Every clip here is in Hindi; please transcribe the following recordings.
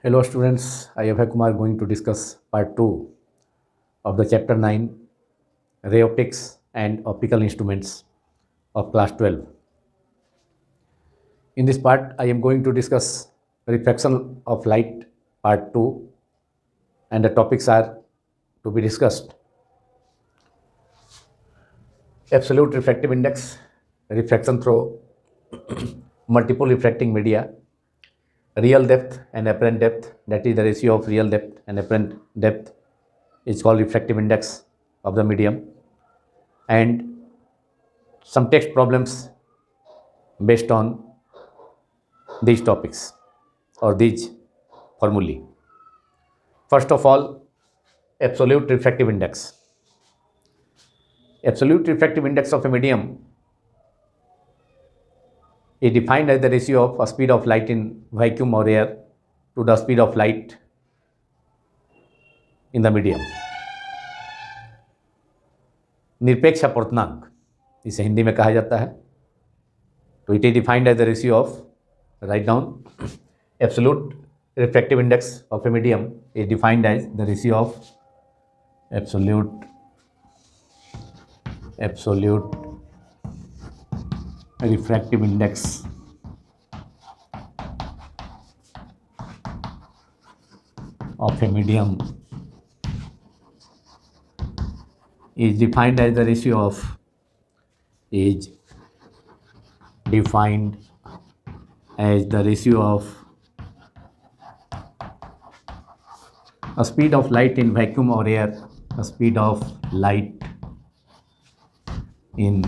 Hello students, I am Abhay Kumar going to discuss part 2 of the chapter 9 Ray Optics and Optical Instruments of class 12. In this part I am going to discuss refraction of light part 2 and the topics are to be discussed: absolute refractive index, refraction through multiple refracting media, real depth and apparent depth, that is the ratio of real depth and apparent depth is called refractive index of the medium, and some text problems based on these topics or these formulae. First of all, absolute refractive index. Absolute refractive index of a medium is defined as the ratio of a speed of light in vacuum or air to the speed of light in the medium. निरपेक्ष अपूर्णांक इसे हिंदी में कहा जाता है. तो it is defined as the ratio of, write down, absolute refractive index of a medium is defined as the ratio of absolute refractive index of a medium is defined as the ratio of a speed of light in vacuum or air, a speed of light in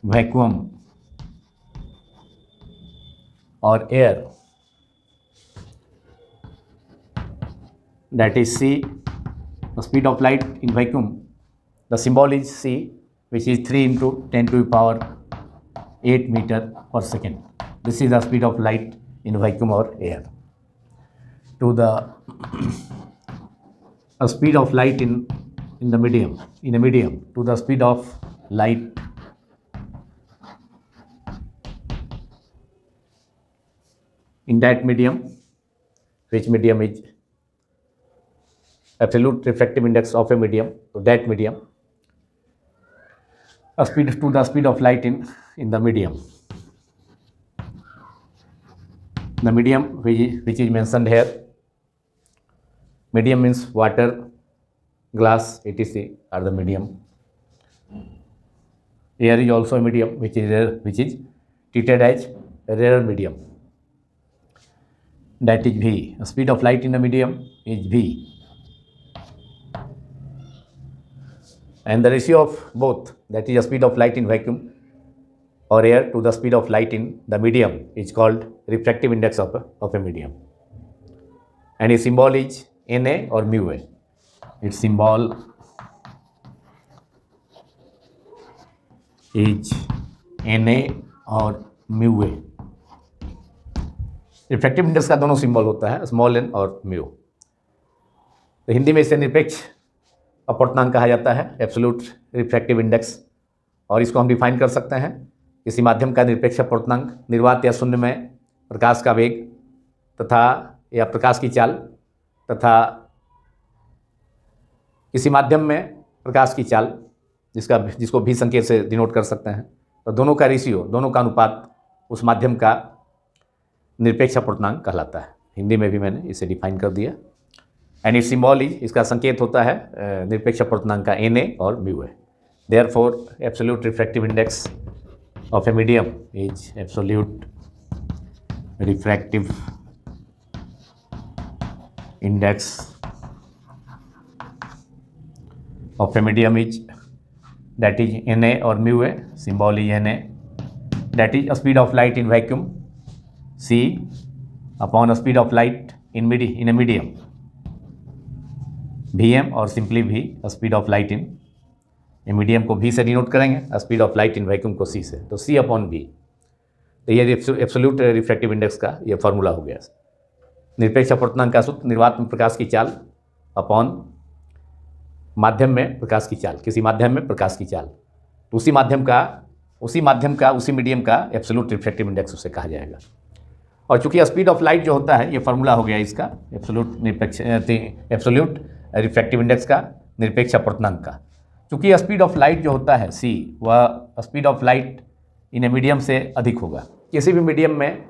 vacuum or air, that is C, the speed of light in vacuum. The symbol is C, which is 3 into 10 to the power 8 meter per second. This is the speed of light in vacuum or air. To the speed of light in a medium, to the speed of light in that medium, which medium is absolute refractive index of a medium, to that medium, a speed to the speed of light in the medium. The medium which is mentioned here, medium means water, glass, etc. are the medium. Air is also a medium which is treated as a rare medium. That is V. The speed of light in the medium is V. And the ratio of both, that is the speed of light in vacuum or air to the speed of light in the medium, is called refractive index of a medium. And its symbol is Na or mu A. Its symbol is Na और mu A. रिफ्रैक्टिव इंडेक्स का दोनों सिंबल होता है, स्मॉल एन और म्यू. तो हिंदी में इसे निरपेक्ष अपवर्तनांक कहा जाता है, एब्सोल्यूट रिफ्रैक्टिव इंडेक्स. और इसको हम डिफाइन कर सकते हैं, किसी माध्यम का निरपेक्ष अपवर्तनांक निर्वात या शून्य में प्रकाश का वेग तथा या प्रकाश की चाल तथा किसी माध्यम में प्रकाश की चाल जिसको भी संकेत से डिनोट कर सकते हैं. तो दोनों का रेशियो, दोनों का अनुपात उस माध्यम का निरपेक्ष अपवर्तनांक कहलाता है. हिंदी में भी मैंने इसे डिफाइन कर दिया. एंड इट सिंबल इज, इसका संकेत होता है निरपेक्ष अपवर्तनांक का Na और म्यू है. Therefore absolute refractive index of a medium is absolute refractive index of a medium is, that is Na or mu A, symbol is Na, that is a speed of light in vacuum, C, upon a speed of light in a medium, Vm, और simply V, a speed of light in a medium को V से डिनोट करेंगे, a speed of light in vacuum को C से, तो C upon V. तो ये एब्सोल्यूट रिफ्रैक्टिव इंडेक्स का ये फॉर्मूला हो गया. निरपेक्ष अपवर्तनांक का सूत्र निर्वात में प्रकाश की चाल अपॉन माध्यम में प्रकाश की चाल, किसी माध्यम में प्रकाश की चाल. तो उसी मीडियम का एब्सोल्यूट रिफ्रैक्टिव इंडेक्स उसे कहा जाएगा. और चूंकि स्पीड ऑफ लाइट जो होता है, ये फार्मूला हो गया इसका एब्सोल्यूट रिफ्रैक्टिव इंडेक्स का, निरपेक्ष अपवर्तनांक का। चूंकि स्पीड ऑफ लाइट जो होता है c, वह speed of light in a medium से अधिक होगा। किसी भी मीडियम में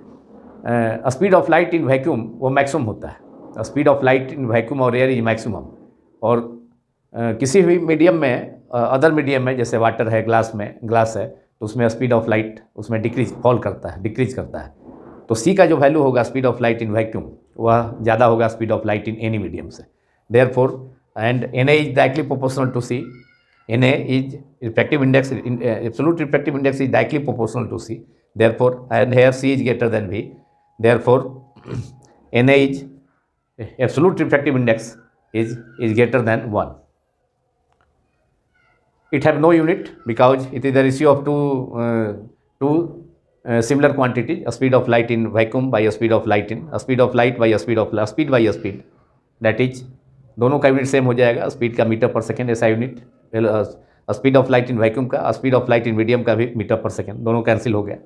speed of light in vacuum वो मैक्सिमम होता है। Speed of light in vacuum और एयर इज मैक्सिमम। और किसी भी मीडियम में, अदर मीडियम में जैसे वाटर है, ग्लास है, तो उसमें स्पीड ऑफ लाइट उसमें डिक्रीज करता है। तो सी का जो वैल्यू होगा speed of light in vacuum, वह ज़्यादा होगा speed of light in any medium से। Therefore and Na is directly proportional to C. Na is refractive index, absolute refractive index is directly proportional to C. Therefore, and here C is greater than V. Therefore, Na is absolute refractive index is greater than 1. It have no unit because it is the ratio of two similar quantities, a speed of light in vacuum by a speed of light by a speed, that is दोनों का यूनिट सेम हो जाएगा। स्पीड का मीटर पर सेकेंड ऐसा unit, speed of light in vacuum का, speed of light in medium का भी मीटर पर सेकेंड, दोनों कैंसिल हो गया।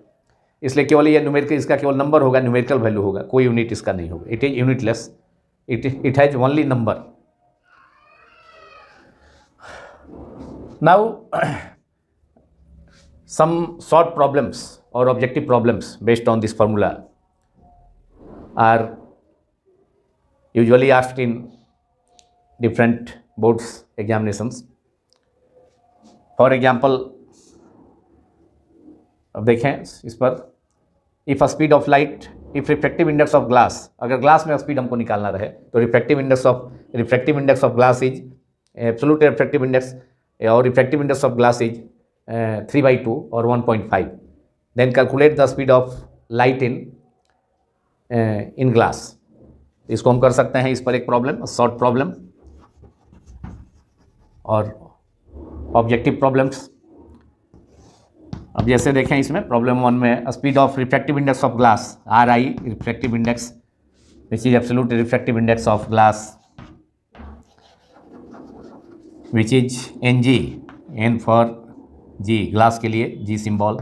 इसलिए केवल ये न्यूमेरिकल, इसका केवल नंबर होगा, न्यूमेरिकल वैल्यू होगा, कोई यूनिट इसका नहीं होगा। It is unitless, it has only number. Now some short problems और objective problems based on this formula are usually asked in different boards examinations. For example, अब देखें इस पर, if speed of light, if refractive index of glass, अगर ग्लास में स्पीड हमको निकालना रहे तो refractive index of glass is absolute refractive index, और refractive index of glass is 3/2 और 1.5. Then calculate the speed of light in glass. इसको हम कर सकते हैं इस पर एक प्रॉब्लम, शॉर्ट प्रॉब्लम और ऑब्जेक्टिव प्रॉब्लम्स। अब जैसे देखें इसमें प्रॉब्लम 1 में, speed of refractive index of glass RI, refractive index which is absolute refractive index of glass which is NG, N for G, glass के लिए G symbol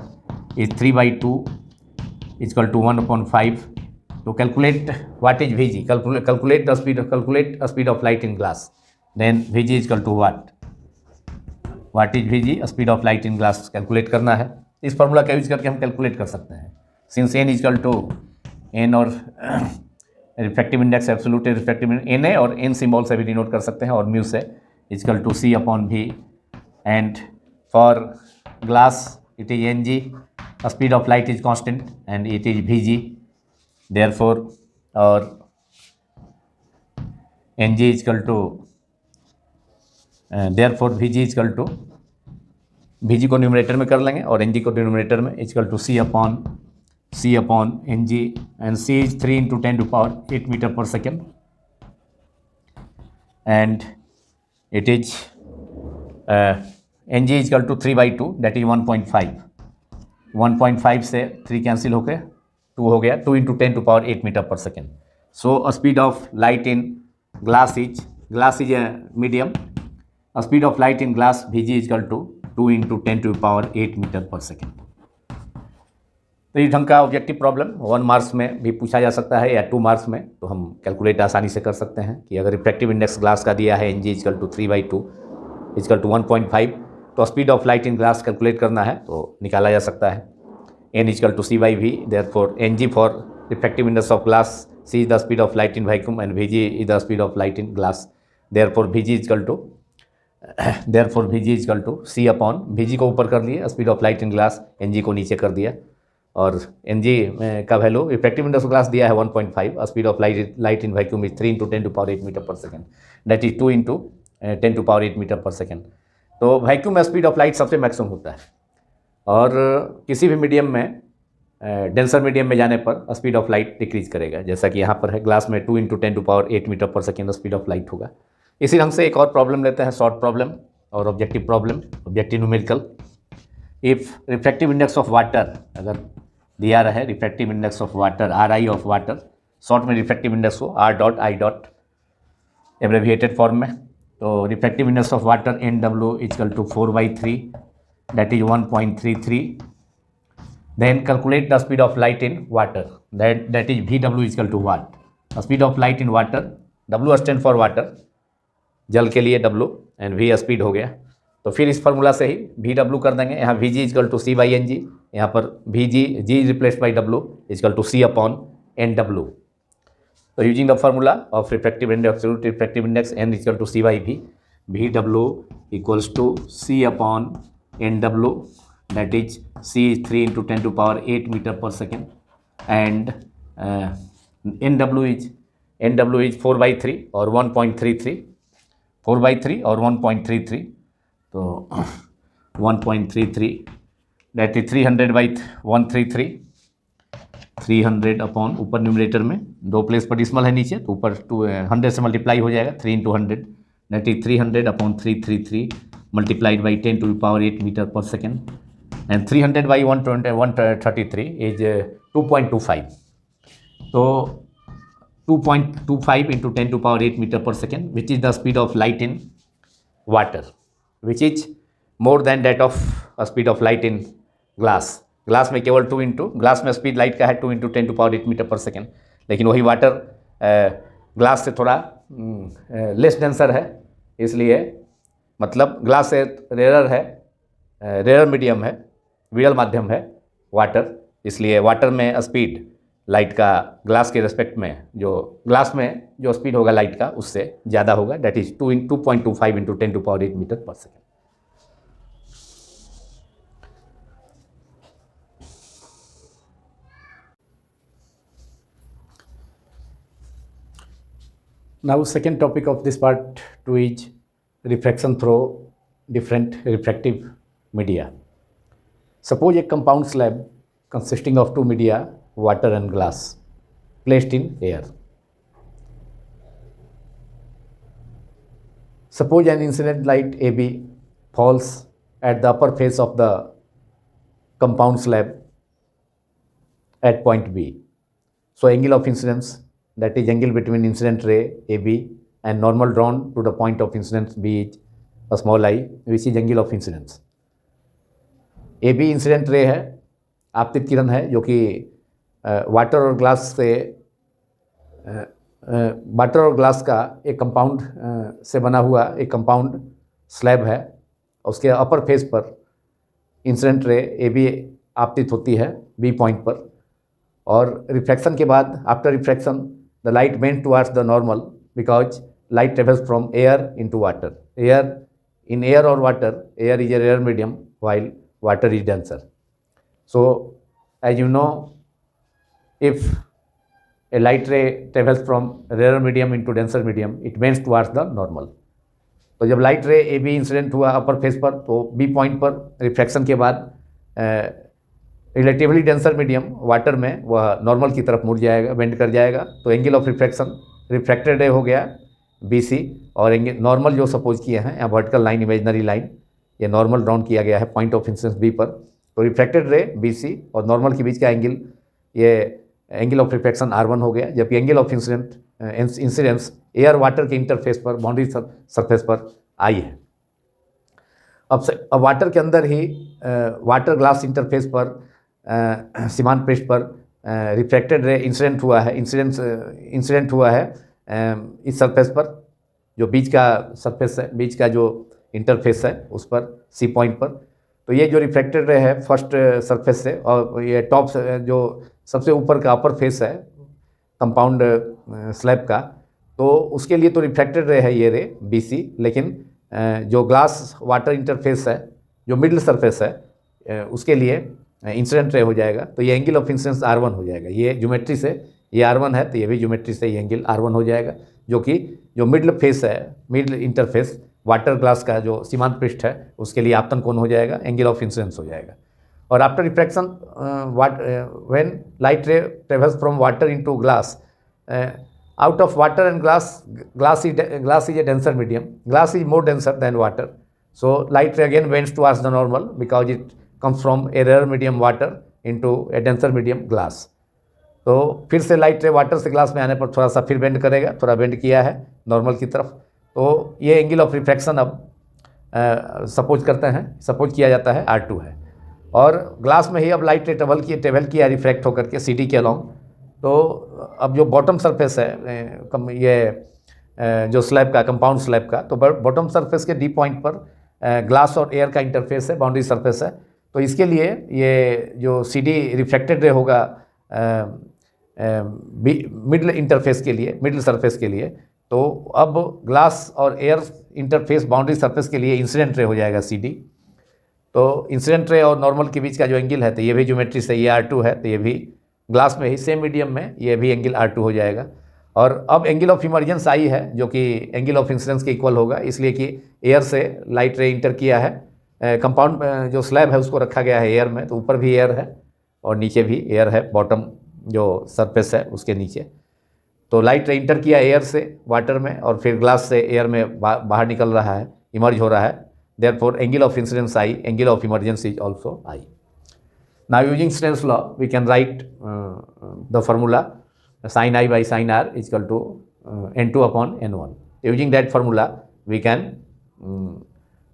is 3/2 equal to 1/5. तो calculate what is VG, calculate speed of light in glass. Then VG is equal to what is VG, speed of light in glass calculate करना है. इस फार्मूला का यूज करके हम कैलकुलेट कर सकते हैं. Since N is equal to N और refractive index absolute refractive Na और N सिंबल से भी डिनोट कर सकते हैं, और म्यू से equal to C/V. And for glass it is NG, speed of light is constant and it is VG. Therefore और NG is equal to therefore VG is equal to, VG को न्यूमरेटर में कर लेंगे और NG को डिनोमिनेटर में, equal to C upon NG, and C is 3 × 10⁸ metre पर second, and it is NG is equal to 3/2 that is 1.5. 1.5 से 3 कैंसिल हो गए, 2 हो गया, 2 × 10⁸ मीटर पर second. So speed of light in glass is a medium. Speed of light in glass VG is equal to 2 × 10⁸ metre पर सेकेंड. तो इस ढंग का ऑब्जेक्टिव प्रॉब्लम 1 मार्क्स में भी पूछा जा सकता है या 2 मार्क्स में, तो हम कैलकुलेट आसानी से कर सकते हैं कि अगर रिफ्रैक्टिव इंडेक्स ग्लास का दिया है NG equal to 3/2 equal to 1.5, तो speed of light in glass calculate करना है तो निकाला जा सकता है. N equal to C/V. Therefore NG for refractive index of glass, C is the speed of light in vacuum and VG is the speed of light in glass. Therefore VG equal to C upon, VG को ऊपर कर लिए, speed of light in glass, NG को नीचे कर दिया, और NG का value refractive index of glass दिया है 1.5, speed of light in vacuum is 3 × 10⁸ metre पर सेकेंड, दैट इज 2 × 10⁸ मीटर पर सेकेंड. तो वैक्यूम में स्पीड ऑफ लाइट सबसे मैक्सिमम होता है, और किसी भी मीडियम में, डेंसर मीडियम में जाने पर स्पीड ऑफ लाइट डिक्रीज करेगा, जैसा कि यहाँ पर है. ग्लास में 2 × 10⁸ मीटर पर सेकेंड स्पीड ऑफ लाइट होगा. इसी ढंग से एक और प्रॉब्लम लेते हैं, शॉर्ट प्रॉब्लम और objective problem, objective numerical. If refractive index of water अगर दिया रहे, refractive index of water RI of water, short में रिफ्रैक्टिव इंडेक्स को R.I. एब्रेविएटेड फॉर्म में, तो refractive index of water NW equal to 4/3 that is 1.33, Then calculate the speed of light in water. That is VW is equal to what? The speed of light in water. W stand for water, जल के लिए W, एंड V स्पीड हो गया. तो फिर इस फार्मूला से ही VW कर देंगे. यहाँ VG इजकल टू C/NG, यहाँ पर G replace by W equal to C upon NW. तो using the formula of refractive index, absolute refractive index N equal to C/V, VW equals to C upon NW, that is C is 3 into 10 to power 8 meter per second, and NW is 4 by 3 or 1.33, 4 by 3 or 1.33. तो 1.33, that is 300 by 133, 300 अपॉन, ऊपर न्यूमरेटर में 2 प्लेस पर डिसमल है, नीचे तो ऊपर 100 से मल्टीप्लाई हो जाएगा. 3 into 100, that is 300 upon 333 multiplied by 10 to the power 8 meter per second, and 300 by 133 is 2.25. So 2.25 into 10 to power 8 meter per second, which is the speed of light in water, which is more than that of a speed of light in glass. Glass में केवल 2 इंटू, ग्लास में स्पीड लाइट का है 2 into 10 to power 8 मीटर पर सेकेंड, लेकिन वही वाटर ग्लास से थोड़ा लेस डेंसर है, इसलिए मतलब ग्लास से रेयर है, रेयर मीडियम है, विरल माध्यम है वाटर, इसलिए वाटर में स्पीड लाइट का ग्लास के रेस्पेक्ट में, जो ग्लास में जो स्पीड होगा लाइट का उससे ज़्यादा होगा. That is 2.25 into 10 to power 8 metre पर second. Now second topic of this part 2 is refraction through different refractive media. Suppose a compound slab consisting of two media, water and glass, placed in air. Suppose an incident light AB falls at the upper face of the compound slab at point B. So angle of incidence, that is angle between incident ray AB and normal drawn to the point of incidence B is a small I, which is angle of incidence. AB incident ray है, आपतित किरण है, जो कि वाटर और ग्लास से वाटर और ग्लास का एक कंपाउंड से बना हुआ एक कंपाउंड स्लैब है. उसके अपर फेस पर इंसिडेंट रे AB आपतित होती है B पॉइंट पर, और रिफ्रैक्शन के बाद after refraction the light bend towards the normal because light travels from air into water. In air or water, air is a rare medium while water is denser. So as you know, if a light ray travels from rarer medium into denser medium, it bends towards the normal. तो जब लाइट रे AB इंसिडेंट हुआ अपर फेस पर, तो B पॉइंट पर रिफ्रैक्शन के बाद रिलेटिवली डेंसर मीडियम वाटर में वह नॉर्मल की तरफ मुड़ जाएगा, बेंड कर जाएगा. तो एंगल ऑफ रिफ्रैक्शन रिफ्रैक्टेड रे हो गया BC, और एंगल नॉर्मल जो सपोज किए हैं यहाँ वर्टिकल लाइन, इमेजनरी लाइन, ये नॉर्मल ड्राउन किया गया है पॉइंट ऑफ इंसिडेंस B पर. तो रिफ्रैक्टेड रे BC और नॉर्मल के बीच का एंगल, ये एंगल ऑफ रिफ्रैक्शन R1 हो गया, जबकि angle of incidence air water के इंटरफेस पर, बाउंड्री सरफेस पर I है. अब वाटर के अंदर ही वाटर ग्लास इंटरफेस पर सीमांत पृष्ठ पर रिफ्रैक्टेड रे इंसिडेंट हुआ है इस सरफेस पर, जो बीच का सरफेस है, बीच का जो इंटरफेस है उस पर C पॉइंट पर. तो ये जो रिफ्रैक्टेड रे है फर्स्ट सरफेस से, और ये टॉप जो सबसे ऊपर का अपर फेस है कंपाउंड स्लैब का, तो उसके लिए तो रिफ्रैक्टेड रे है ये रे BC, लेकिन जो ग्लास वाटर इंटरफेस है, जो मिडिल सरफेस है, उसके लिए इंसिडेंट रे हो जाएगा. तो ये एंगल ऑफ इंसिडेंस R1 हो जाएगा. ये ज्योमेट्री से ये R1 है, तो ये भी ज्योमेट्री से ये एंगल R1 हो जाएगा, जो कि जो मिडिल फेस है, मिडिल इंटरफेस वाटर ग्लास का जो सीमांत पृष्ठ है, उसके लिए आपतन कोण हो जाएगा, एंगल ऑफ इंसिडेंस हो जाएगा. और after refraction when light ray travels from water into glass, out of water and glass is a denser medium. Glass is more denser than water. So light ray again bends towards the normal because it comes from a rare medium water into a denser medium glass. तो फिर से लाइट रे वाटर से ग्लास में आने पर थोड़ा सा फिर बेंड करेगा, थोड़ा बेंड किया है नॉर्मल की तरफ. तो ये एंगल ऑफ रिफ्रैक्शन अब सपोज किया जाता है R2 है. और ग्लास में ही अब लाइट रे ट्रेवल किया रिफ्रैक्ट होकर के CD के अलॉन्ग। तो अब जो बॉटम सरफेस है ये जो स्लैब का, कंपाउंड स्लैब का, तो बॉटम सरफेस के डी पॉइंट पर ग्लास और एयर का इंटरफेस है, बाउंड्री सरफेस है। तो इसके लिए ये जो CD रिफ्लेक्टेड रे होगा मिडल इंटरफेस के लिए, मिडल सरफेस के लिए, तो अब ग्लास और एयर इंटरफेस बाउंड्री सरफेस के लिए इंसिडेंट रे हो जाएगा CD। तो इंसिडेंट रे और नॉर्मल के बीच का जो एंगल है, तो ये भी ज्योमेट्री से ये R2 है, तो ये भी ग्लास में ही सेम मीडियम में ये भी एंगल R2 हो जाएगा। और अब एंगल ऑफ इमर्जेंस आई है जो कि एंगल ऑफ इंसिडेंस के इक्वल होगा, इसलिए कि एयर से लाइट रे इंटर किया है। कंपाउंड जो स्लैब है उसको रखा गया है एयर में, तो ऊपर भी एयर है और नीचे भी एयर है, बॉटम जो सरफेस है उसके नीचे। तो लाइट रे इंटर किया एयर से वाटर में और फिर ग्लास से एयर में बाहर निकल रहा है, इमर्ज हो रहा है। Therefore angle of incidence I, angle of emergence is also I. Now using Snell's law, we can write the formula sin I by sin R is equal to N2 upon N1. Using that formula, we can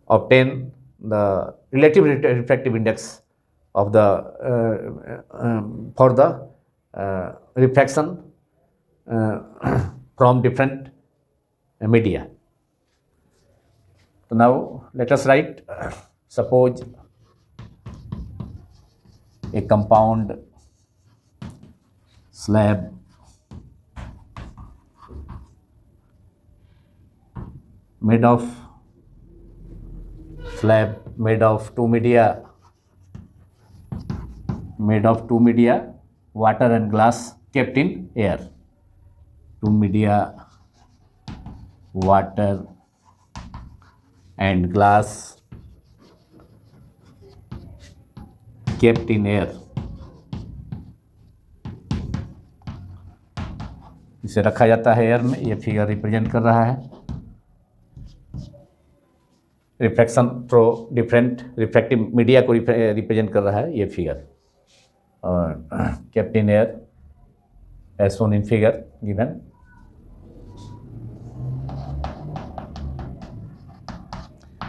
obtain the relative refractive index of the for the refraction from different media. So now let us write, suppose a compound slab made of two media, water and glass kept in air. Two media, water and glass kept in air. इसे रखा जाता है एयर में। ये फिगर रिप्रेजेंट कर रहा है refraction through different refractive media को रिप्रेजेंट कर रहा है ये फिगर। और kept in air as shown in figure given.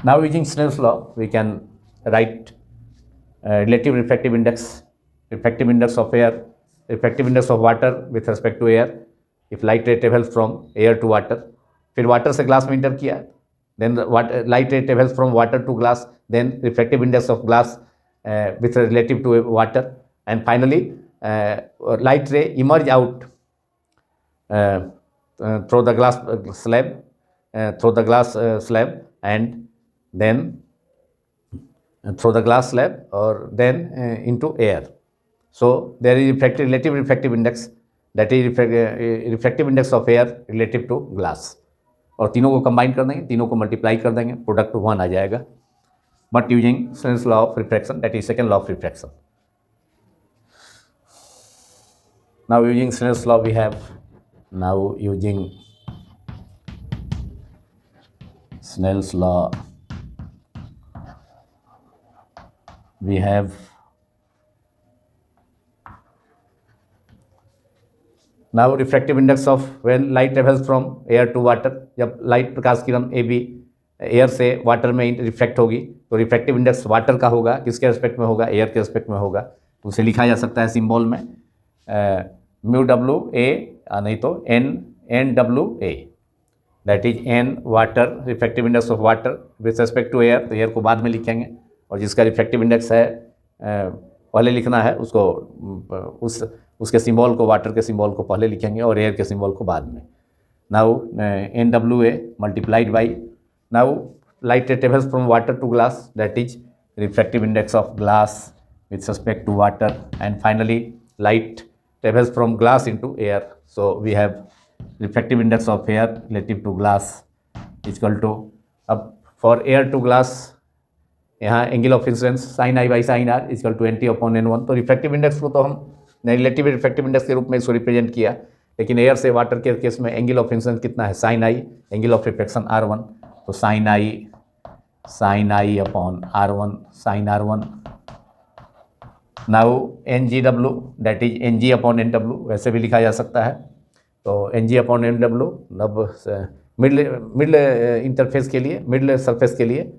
Now using Snell's law, we can write relative refractive index of air, refractive index of water with respect to air if light ray travels from air to water. फिर water से glass में इंटर किया, then light ray travels from water to glass, then refractive index of glass with relative to water, and finally light ray emerge out through the glass slab, and then through the glass slab or then into air. So there is relative refractive index, that is refractive index of air relative to glass. और तीनों को कंबाइन कर देंगे, तीनों को मल्टीप्लाई कर देंगे, प्रोडक्ट 1 आ जाएगा। But using Snell's law of refraction, that is second law of refraction. Now using Snell's law, we have using Snell's law, we have now refractive index of when light travels from air to water. जब लाइट प्रकाश किरण AB एयर से वाटर में रिफ्लेक्ट होगी तो रिफ्रैक्टिव इंडेक्स वाटर का होगा, किसके रिस्पेक्ट में होगा, एयर के रिस्पेक्ट में होगा। तो उसे लिखा जा सकता है सिंबल में म्यू डब्ल्यू ए, नहीं तो N W A, that is N water, refractive index of water with respect to air, तो एयर को बाद में लिखेंगे। और जिसका रिफ्रैक्टिव इंडेक्स है पहले लिखना है उसको, उसके सिंबल को, वाटर के सिंबल को पहले लिखेंगे और एयर के सिंबल को बाद में। Now N W A multiplied by, now light ray travels from water to glass, that is refractive index of glass with respect to water, and finally light travels from glass into air, so we have refractive index of air relative to glass equal to, अब फॉर एयर टू ग्लास यहाँ angle of incidence sine I by sine R equal to NT upon N1। तो रिफ्रैक्टिव इंडेक्स को तो हम रिलेटिव रिफ्रैक्टिव इंडेक्स के रूप में इसको रिप्रेजेंट किया, लेकिन एयर से वाटर के केस में एंगल ऑफ इंसिडेंस कितना है, sine I, angle of refraction R1, तो sine I upon R1 sine R1। Now NGW that is NG upon NW, वैसे भी लिखा जा सकता है। तो NG अपॉन NW मतलब मिडल इंटरफेस के लिए, मिडल सरफेस के लिए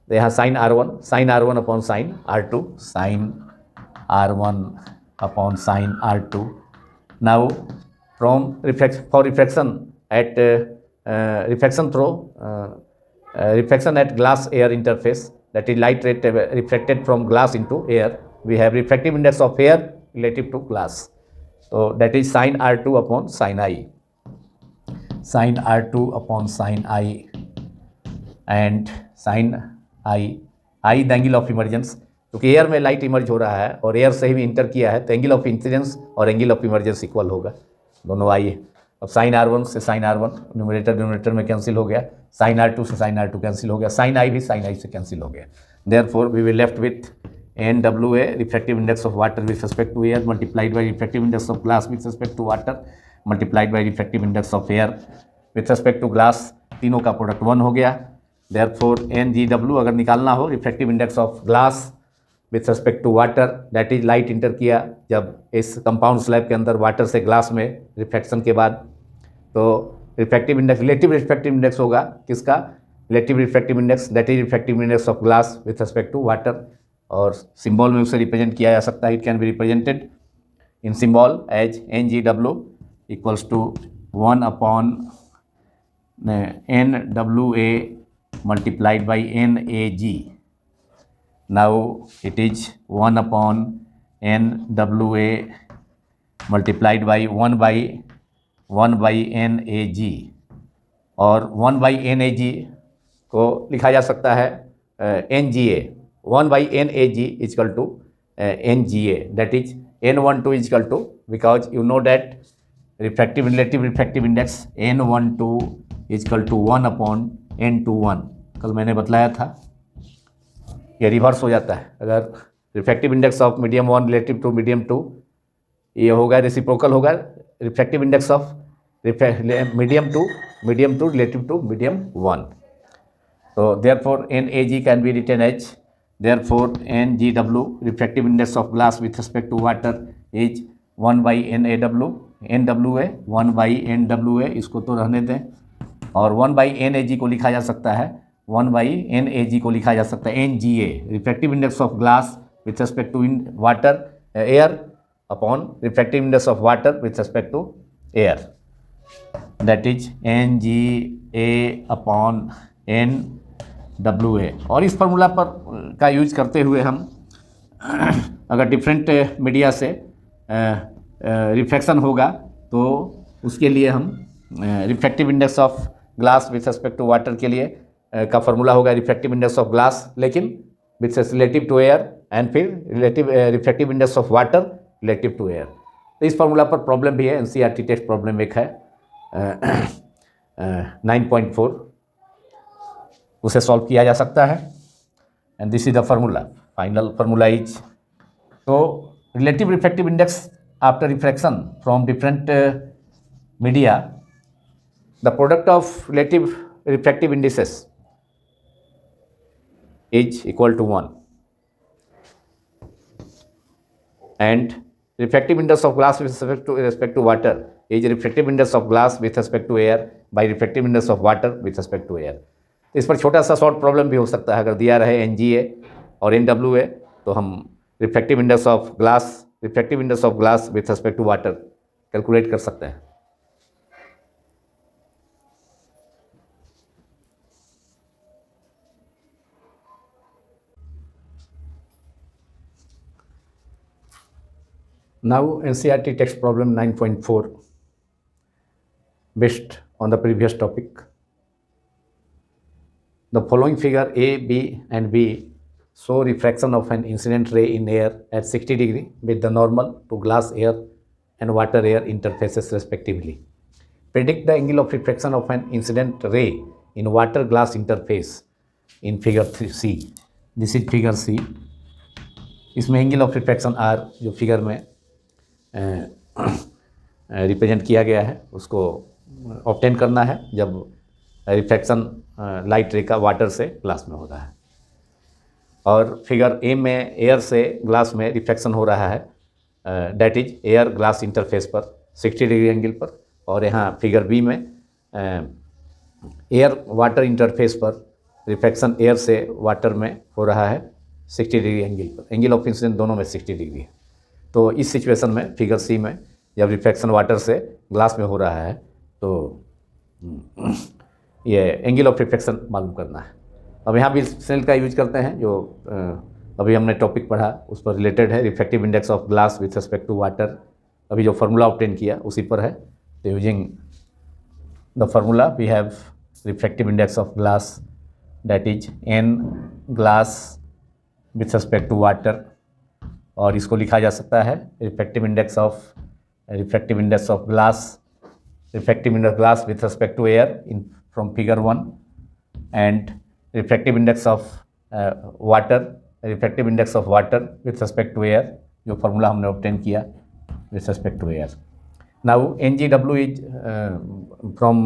तो यहाँ sine R1 upon sine R2, sine R1 upon sine R2. Now from for refraction at refraction through refraction at glass air interface, that is light reflected from glass into air, we have refractive index of air relative to glass. So that is sin R2 upon sin I, sin R2 upon sin I, and sin I the angle of emergence, क्योंकि एयर में लाइट इमर्ज हो रहा है और एयर से ही इंटर किया है तो एंगल ऑफ इंसिडेंस और एंगल ऑफ इमर्जेंस इक्वल होगा, दोनों आई है. अब साइन R1 से साइन R1 न्यूमरेटर डिनोमिनेटर में कैंसिल हो गया, साइन R2 से साइन R2 कैंसिल हो गया, साइन I भी साइन I से कैंसिल हो गया. Therefore we will left with NWA refractive index of water with respect to air multiplied by refractive index of glass with respect to water multiplied by refractive index of air with respect to glass, तीनों का प्रोडक्ट 1 हो गया. देयरफॉर NGW अगर निकालना हो refractive index of glass with respect to water, that is light enter किया जब इस कंपाउंड स्लैब के अंदर वाटर से ग्लास में रिफ्रैक्शन के बाद, तो refractive index relative refractive index होगा किसका, relative refractive index, that is refractive index of glass with respect to water. और सिंबल में उसे रिप्रेजेंट किया जा सकता है, it can be represented in symbol as NGW equals to 1 upon NWA multiplied by NAG. Now it is 1 upon NWA multiplied by 1 by NAG, और 1 by NAG को लिखा जा सकता है NGA, 1 by NAG is equal to NGA, that is N12 is equal to, because you know that refractive relative refractive index N12 is equal to 1 upon N21. कल मैंने बतलाया था ये रिवर्स हो जाता है. अगर refractive index of medium 1 relative to medium 2, ये होगा रेसिप्रोकल होगा refractive index of medium 2 relative to medium 1. तो therefore NAG can be written as, therefore NGW refractive index of glass with respect to water is 1 by NWA 1 by NWA, इसको तो रहने दें, और 1 by NAG को लिखा जा सकता है 1 by NAG को लिखा जा सकता है NGA refractive index of glass with respect to water air upon refractive index of water with respect to air, that is NGA upon NWA. और इस फार्मूला पर का यूज करते हुए हम अगर डिफरेंट मीडिया से रिफ्रैक्शन होगा तो उसके लिए हम refractive index of glass with respect to water के लिए का फार्मूला होगा रिफ्रैक्टिव इंडेक्स ऑफ ग्लास, लेकिन with relative to air, and फिर relative refractive index of water relative to air. तो इस फार्मूला पर प्रॉब्लम भी है, NCERT टेस्ट प्रॉब्लम एक है 9.4, उसे सॉल्व किया जा सकता है. And this is the formula, final formula is, तो relative refractive index after refraction from different media, the product of relative refractive indices is equal to 1, and refractive index of glass with respect to water is refractive index of glass with respect to air by refractive index of water with respect to air. इस पर छोटा सा शॉर्ट प्रॉब्लम भी हो सकता है, अगर दिया रहे NGA और NWA तो हम refractive index of glass with respect to water calculate कर सकते हैं. Now NCERT text problem 9.4 based on the previous topic. The following figure A, B and B show refraction of an incident ray in air at 60 degree with the normal to glass air and water air interfaces respectively. Predict the angle of refraction of an incident ray in water glass interface in figure C. This is figure C. इसमें एंगल ऑफ रिफ्रैक्शन R जो फिगर में रिप्रेजेंट किया गया है उसको ऑब्टेन करना है जब रिफ्रैक्शन लाइट रे का वाटर से ग्लास में हो रहा है. और फिगर ए में एयर से ग्लास में रिफ्रैक्शन हो रहा है, that is air glass interface पर 60 डिग्री एंगल पर, और यहाँ फिगर बी में एयर वाटर इंटरफेस पर रिफ्रैक्शन एयर से वाटर में हो रहा है 60 डिग्री एंगल पर, एंगल ऑफ इंसिडेंस दोनों में 60 डिग्री है। तो इस सिचुएशन में फिगर सी में जब रिफ्रैक्शन वाटर से ग्लास में हो रहा है तो ये एंगल ऑफ रिफ्रैक्शन मालूम करना है। अब यहाँ भी स्नेल का यूज करते हैं, जो अभी हमने टॉपिक पढ़ा उस पर रिलेटेड है, refractive index of glass with respect to water. अभी जो फार्मूला ऑब्टेन किया उसी पर है। तो using the formula we have refractive index of glass that is N glass with respect to water, और इसको लिखा जा सकता है refractive index of glass with respect to air in from figure 1, and refractive index of water with respect to air, जो फार्मूला हमने ऑब्टेन किया with respect to air. Now NGW is from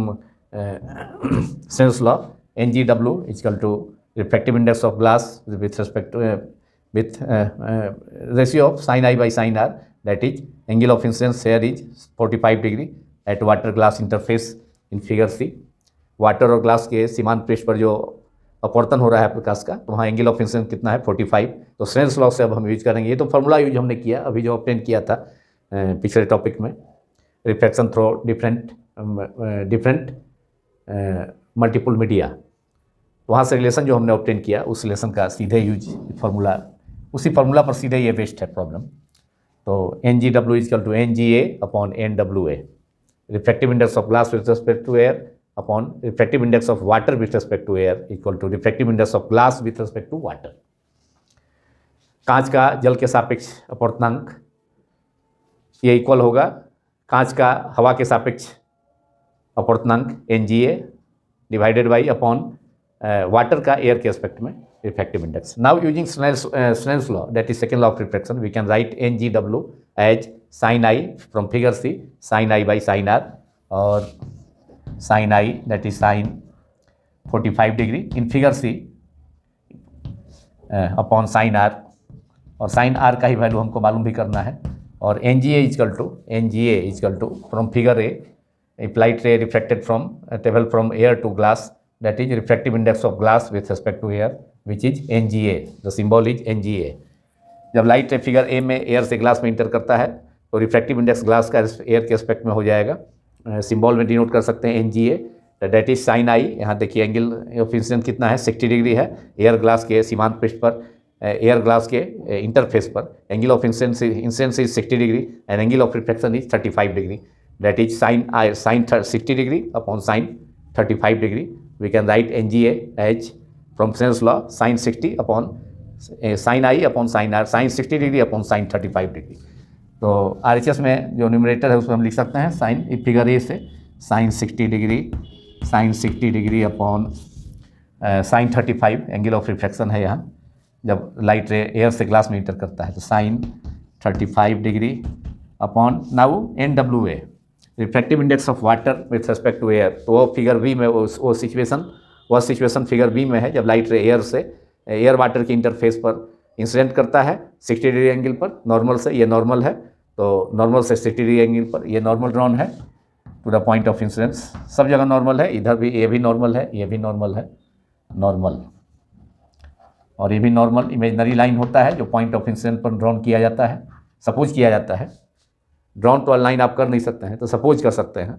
Snell's law. NGW is equal to refractive index of glass with respect to with ratio of sin I by sin R, that is angle of incidence here is 45 degree at water glass interface in figure C. Water और ग्लास के सीमांत पृष्ठ पर जो अपवर्तन हो रहा है प्रकाश का, तो वहाँ एंगल ऑफ इंसिडेंस कितना है 45। तो स्नेल्स लॉ से अब हम यूज करेंगे। ये तो फार्मूला यूज हमने किया अभी जो ऑब्टेन किया था पिछले टॉपिक में, refraction through different multiple media. वहाँ से रिलेशन जो हमने ऑब्टेन किया उस रिलेशन का सीधे यूज फार्मूला, उसी फार्मूला पर सीधे ये बेस्ड है प्रॉब्लम। तो NGW is equal to NGA upon NWA, refractive index of glass with respect to air upon refractive index of water with respect to air equal to refractive index of glass with respect to water. कांच का जल के सापेक्ष अपवर्तनांक ये इक्वल होगा कांच का हवा के सापेक्ष अपवर्तनांक NGA divided by upon water का एयर के एस्पेक्ट में refractive index. Now using Snell's law, that is second law of refraction, we can write NGW as sin I from figure C, sin I by sin R, और sin I that is sin 45 degree in figure C upon sin R, और sin R का ही वैल्यू हमको मालूम भी करना है। और NGA is equal to from figure A, applied ray refracted from travel from air to glass, that is refractive index of glass with respect to air, which is NGA. The symbol is NGA. जब लाइट फिगर ए में एयर से ग्लास में इंटर करता है तो रिफ्रैक्टिव इंडेक्स ग्लास का एयर के एस्पेक्ट में हो जाएगा। सिंबल में डिनोट कर सकते हैं NGA, दैट इज साइन आई। यहाँ देखिए एंगल ऑफ इंसिडेंस कितना है 60 डिग्री है एयर ग्लास के सीमांत पृष्ठ पर, एयर ग्लास के इंटरफेस पर angle of incidence is 60 degree and angle of reflection is 35 degree, that is sine 60 degree upon sine 35 degree. We can write NGA as from Snell's law sin 60 upon sin I upon sin R, sin 60 degree upon sin 35 degree. तो RHS में जो न्यूमरेटर है उसमें हम लिख सकते हैं साइन फिगर ए से sin 60 degree upon sin 35, angle of reflection है यहाँ जब लाइट रे एयर से ग्लास में इंटर करता है, तो sin 35 degree upon now NWA, refractive index of water with respect to air. तो वो फिगर बी में वो सिचुएशन फिगर बी में है जब लाइट रे एयर वाटर के इंटरफेस पर इंसिडेंट करता है 60 डिग्री एंगल पर नॉर्मल से, ये नॉर्मल है तो नॉर्मल से 60 डिग्री एंगल पर ये नॉर्मल ड्रॉन है to the point of incidence. सब जगह नॉर्मल है, इधर भी ये भी नॉर्मल है, ये भी नॉर्मल है, नॉर्मल, और ये भी नॉर्मल इमेजनरी लाइन होता है जो पॉइंट ऑफ इंसिडेंस पर ड्रॉन किया जाता है, सपोज किया जाता है। ड्रॉन तो लाइन आप कर नहीं सकते हैं तो सपोज कर सकते हैं।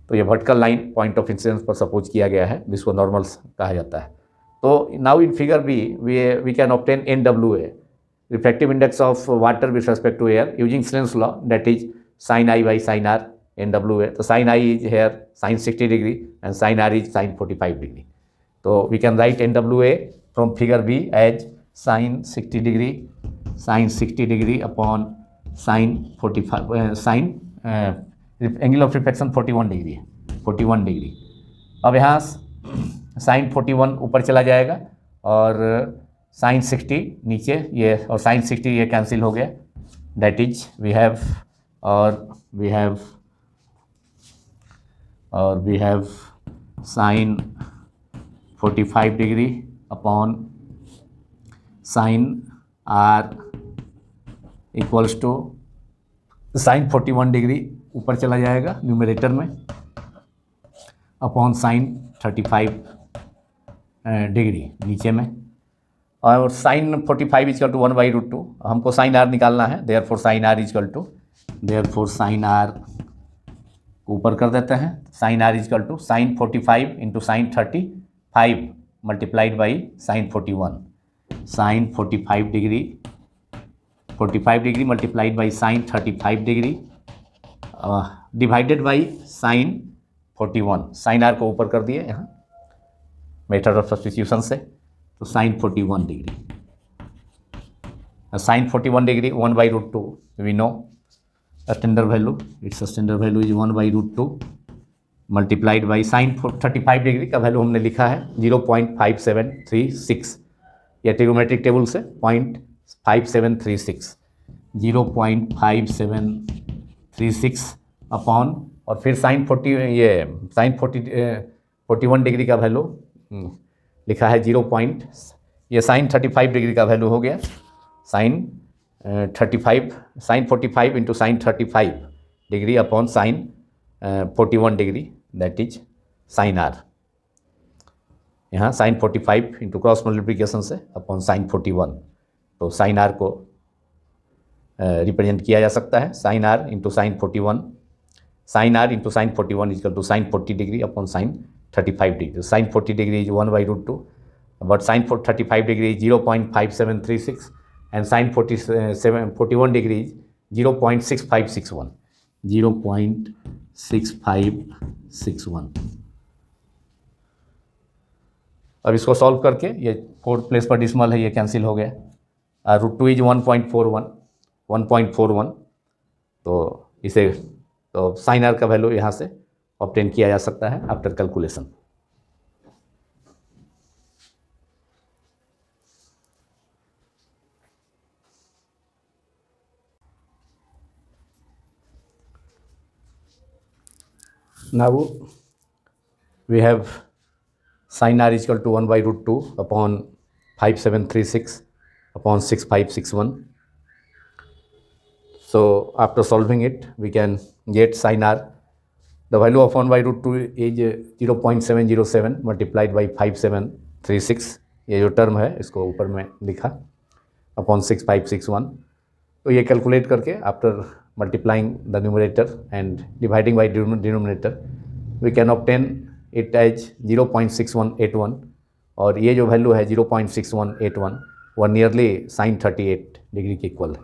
तो ये vertical line point of incidence पर सपोज किया गया है जिसको नॉर्मल कहा जाता है। तो now in figure B we can obtain NWA, refractive index of water with respect to air using Snell's law, that is sin I by sin R NWA। तो sin I is here sin 60 degree and sin R is sin 45 degree. तो we can write NWA from figure B as sin 60 degree upon sin 45 sin angle of reflection 41 degree है, 41 डिग्री। अब यहाँ sin 41 ऊपर चला जाएगा और sin 60 नीचे, ये और sin 60 ये कैंसिल हो गया, that is we have sin 45 degree upon sin R equals to sin 41 degree ऊपर चला जाएगा न्यूमरेटर में अपॉन sin 35 डिग्री नीचे में, और साइन 45 इजकल टू 1/√2, हमको साइन आर निकालना है, therefore sine R is equal to, therefore sine R ऊपर कर देते हैं, sine R is equal to sine 45 into sine 35 multiplied by sine 41, sine 45 degree multiplied by sine 35 degree divided by sine 41, sine R को ऊपर कर दिए यहाँ मेथड ऑफ सब्स्टिट्यूशन से, तो sine 41 degree, sine 41 degree 1/√2 we know standard value, it's standard value is 1/√2 multiplied by sine 35 degree का वैल्यू हमने लिखा है 0.5736, या ट्रिग्नोमेट्रिक टेबल से 0.5736, 0.5736 अपॉन, और फिर साइन 41 डिग्री का वैल्यू लिखा है ये साइन 35 डिग्री का वैल्यू हो गया, sine 45 into sine 35 degree upon sine 41 degree, that is sine R, यहाँ साइन 45 इंटू क्रॉस मल्टीप्लिकेशन से अपॉन साइन 41, तो साइन आर को रिप्रेजेंट किया जा सकता है sine R into sine 41, sine R into sine 41 equal to sine 40 degree upon sine 35 degree, sine 40 degree is 1/√2, but sine 35 degree is 0.5736 and sin 41 degrees 0.6561, 0.6561। अब इसको सॉल्व करके ये 4th प्लेस पर डिसमल है, ये कैंसिल हो गया, √2 इज 1.41, तो इसे तो साइन आर का वैल्यू यहाँ से ऑब्टेन किया जा सकता है after calculation. Now we have sin r is equal to 1/√2 upon 5736 upon 6561. So after solving it, we can get sin r. The value of 1/√2 is 0.707 multiplied by 5736. ये जो टर्म है इसको ऊपर में लिखा अपॉन 6561। तो ये कैलकुलेट करके after multiplying the numerator and dividing by denominator, we can obtain it as 0.6181, और ये जो वैल्यू है 0.6181 वह नियरली साइन 38 डिग्री के इक्वल है,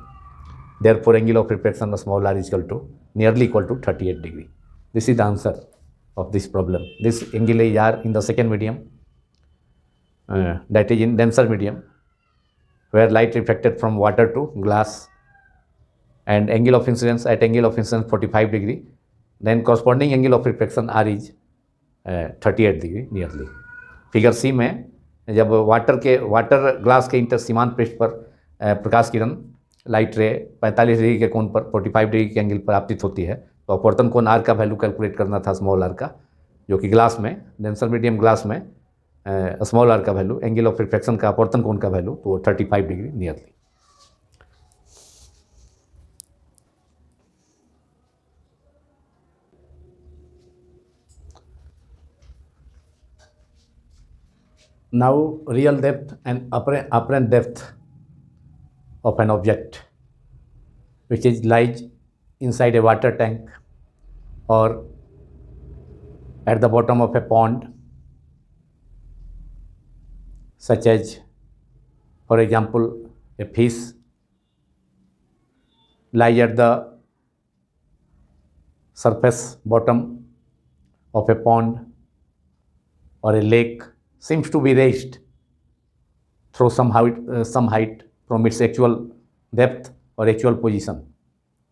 therefore angle of refraction of small r is equal to nearly equal to 38 degree. This is the answer of this problem. This angle is r in the second medium, that is in denser medium, where light reflected from water to glass, and angle of incidence at angle of incidence 45 degree, then corresponding angle of refraction r is 38 degree nearly. Figure सी में जब वाटर ग्लास के इंटर सीमांत पृष्ठ पर प्रकाश किरण लाइट रे 45 डिग्री के कोण पर 45 डिग्री के एंगल पर आपतित होती है, तो अपवर्तन कोण आर का वैल्यू कैलकुलेट करना था स्मॉल आर का, जो कि ग्लास में डेंसर मीडियम ग्लास में स्मॉल आर का वैल्यू, एंगल ऑफ रिफ्रैक्शन का अपवर्तन कोण का वैल्यू, तो 35 degree nearly. Now real depth and apparent depth of an object which is lies inside a water tank or at the bottom of a pond, such as for example a fish lies at the surface bottom of a pond or a lake, seems to be raised through some height from its actual depth or actual position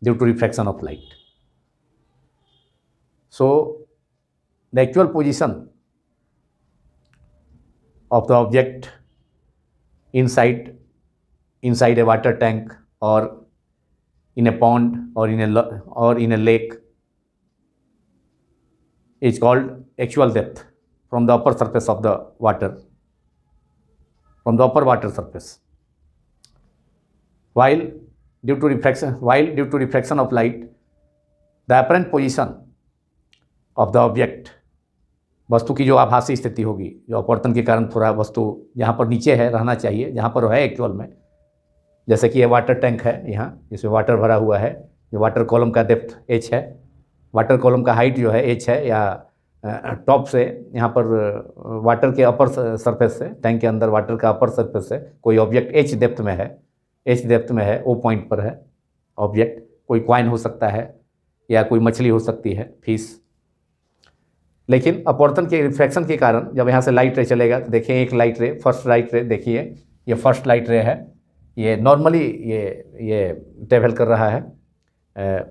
due to refraction of light. So the actual position of the object inside a water tank or in a pond or in a lake is called actual depth from the upper surface of the water, from the upper water surface. While due to refraction of light, the apparent position of the object वस्तु की जो आभासी स्थिति होगी, जो अपवर्तन के कारण थोड़ा वस्तु जहाँ पर नीचे है रहना चाहिए, जहाँ पर है एक्चुअल में, जैसे कि ये वाटर टैंक है यहाँ, जिसमें वाटर भरा हुआ है, जो वाटर कॉलम का डेप्थ h है, वाटर कॉलम का हाइट जो है h है, या टॉप से यहाँ पर वाटर के अपर सरफेस से, टैंक के अंदर वाटर का अपर सरफेस से कोई ऑब्जेक्ट h डेप्थ में है, h डेप्थ में है, O पॉइंट पर है ऑब्जेक्ट, कोई क्वाइन हो सकता है या कोई मछली हो सकती है, फिश। लेकिन अपवर्तन के रिफ्रैक्शन के कारण जब यहाँ से लाइट रे चलेगा तो देखिए एक लाइट रे, फर्स्ट लाइट रे देखिए, ये फर्स्ट लाइट रे है, ये नॉर्मली ये ट्रेवल कर रहा है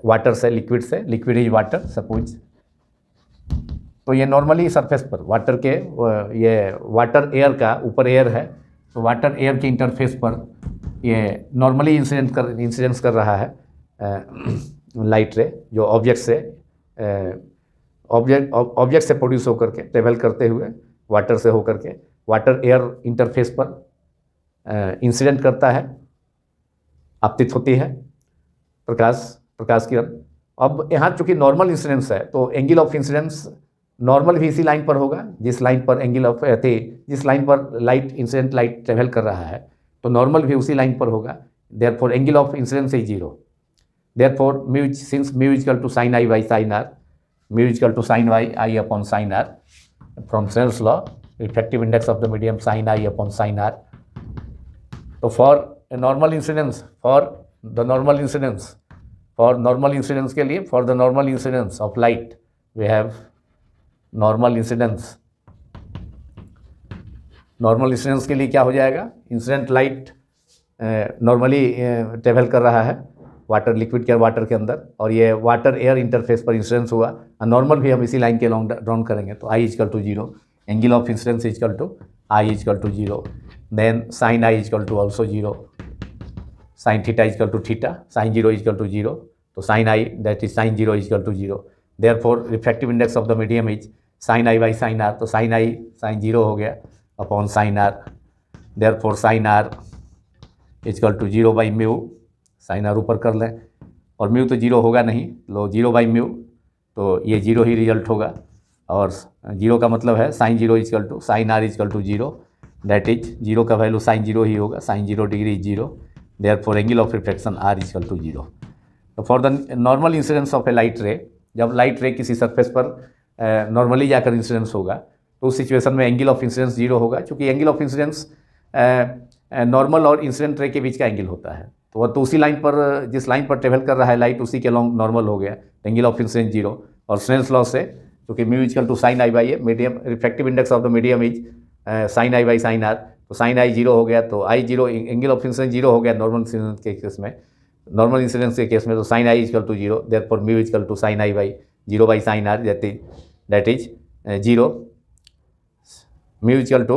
वाटर से, लिक्विड से, लिक्विड इज वाटर सपोज। तो ये नॉर्मली सरफेस पर वाटर के, ये वाटर एयर का ऊपर एयर है, तो वाटर एयर के इंटरफेस पर ये नॉर्मली इंसिडेंस कर रहा है लाइट रे, जो ऑब्जेक्ट से प्रोड्यूस होकर के ट्रेवल करते हुए वाटर से होकर के वाटर एयर इंटरफेस पर इंसिडेंट करता है, आपतित होती है प्रकाश किरण। अब यहाँ चूंकि नॉर्मल इंसिडेंस है तो एंगल ऑफ इंसिडेंस नॉर्मल भी इसी लाइन पर होगा, जिस लाइन पर लाइट इंसिडेंट लाइट ट्रेवल कर रहा है, तो नॉर्मल भी उसी लाइन पर होगा। Therefore angle of incidence is zero. Therefore mu, since mu equal to sine I by sine R, mu equal to sine I upon sine R, from Snell's law, refractive index of the medium sine I upon sine R. तो for normal incidence, for the normal incidence के लिए, for the normal incidence of light we have normal incidence के लिए क्या हो जाएगा, इंसिडेंट लाइट नॉर्मली ट्रेवल कर रहा है वाटर, लिक्विड के वाटर के अंदर, और ये वाटर एयर इंटरफेस पर इंसिडेंस हुआ, नॉर्मल भी हम इसी लाइन के लॉन्ग ड्रॉन करेंगे, तो I is equal to zero, angle of incidence is equal to I is equal to zero, then sine I is equal to also zero, sine theta is equal to theta, sine zero is equal to zero, तो sine I that is sine zero is equal to zero. Therefore refractive index of the medium is sine I by sine R, तो साइन आई साइन जीरो हो गया अपॉन sine R. Therefore sine R is equal to zero by mu, sine R ऊपर कर लें, और म्यू तो जीरो होगा नहीं, लो जीरो बाई म्यू, तो ये जीरो ही रिजल्ट होगा, और जीरो का मतलब है sine zero is equal to sine R is equal to zero, that is zero का वैल्यू साइन जीरो ही होगा, sine zero degree is zero. Therefore angle of refraction R is equal to zero. तो for the normal incidence of a light ray, जब लाइट रे किसी सरफेस पर नॉर्मली जाकर इंसिडेंस होगा, तो उस सिचुएशन में एंगल ऑफ इंसिडेंस जीरो होगा, क्योंकि एंगल ऑफ इंसिडेंस नॉर्मल और इंसिडेंट रे के बीच का एंगल होता है, तो उसी लाइन पर, जिस लाइन पर ट्रेवल कर रहा है लाइट, उसी के लॉन्ग नॉर्मल हो गया, एंगल ऑफ इंसिडेंस जीरो। और स्नेल्स लॉ से, क्योंकि mu is equal to sine I by A, medium refractive index of the medium is sine I by sine R, तो साइन आई जीरो हो गया, तो I zero, angle of incidence zero हो गया नॉर्मल इंसिडेंस के केस में, नॉर्मल इंसिडेंस के केस में, तो sine I is equal to zero. Therefore mu is equal to sine I by zero by sine R, that is zero, mu is equal to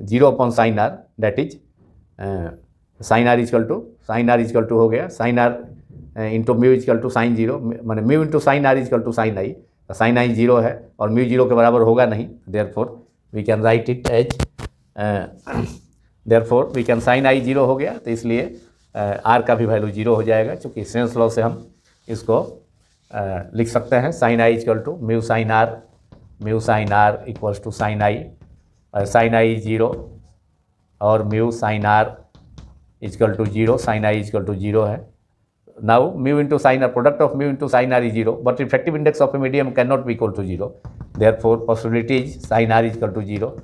zero upon sine R, that is sine R is equal to हो गया sine R into mu is equal to sine zero, मैंने mu into sine R is equal to sine I, sine I zero है और म्यू जीरो के बराबर होगा नहीं, therefore we can write it as, therefore we can, sine I zero हो गया, तो इसलिए आर का भी वैल्यू जीरो हो जाएगा, क्योंकि स्नेल्स लॉ से हम इसको लिख सकते हैं, sine I is equal to mu sine R equals to sine I zero, और mu sine R is equal to zero, sine I is equal to zero है। Now mu into sine R, product of mu into sine R is zero, but refractive index of a medium can not be equal to zero, therefore possibility is sine R is equal to zero,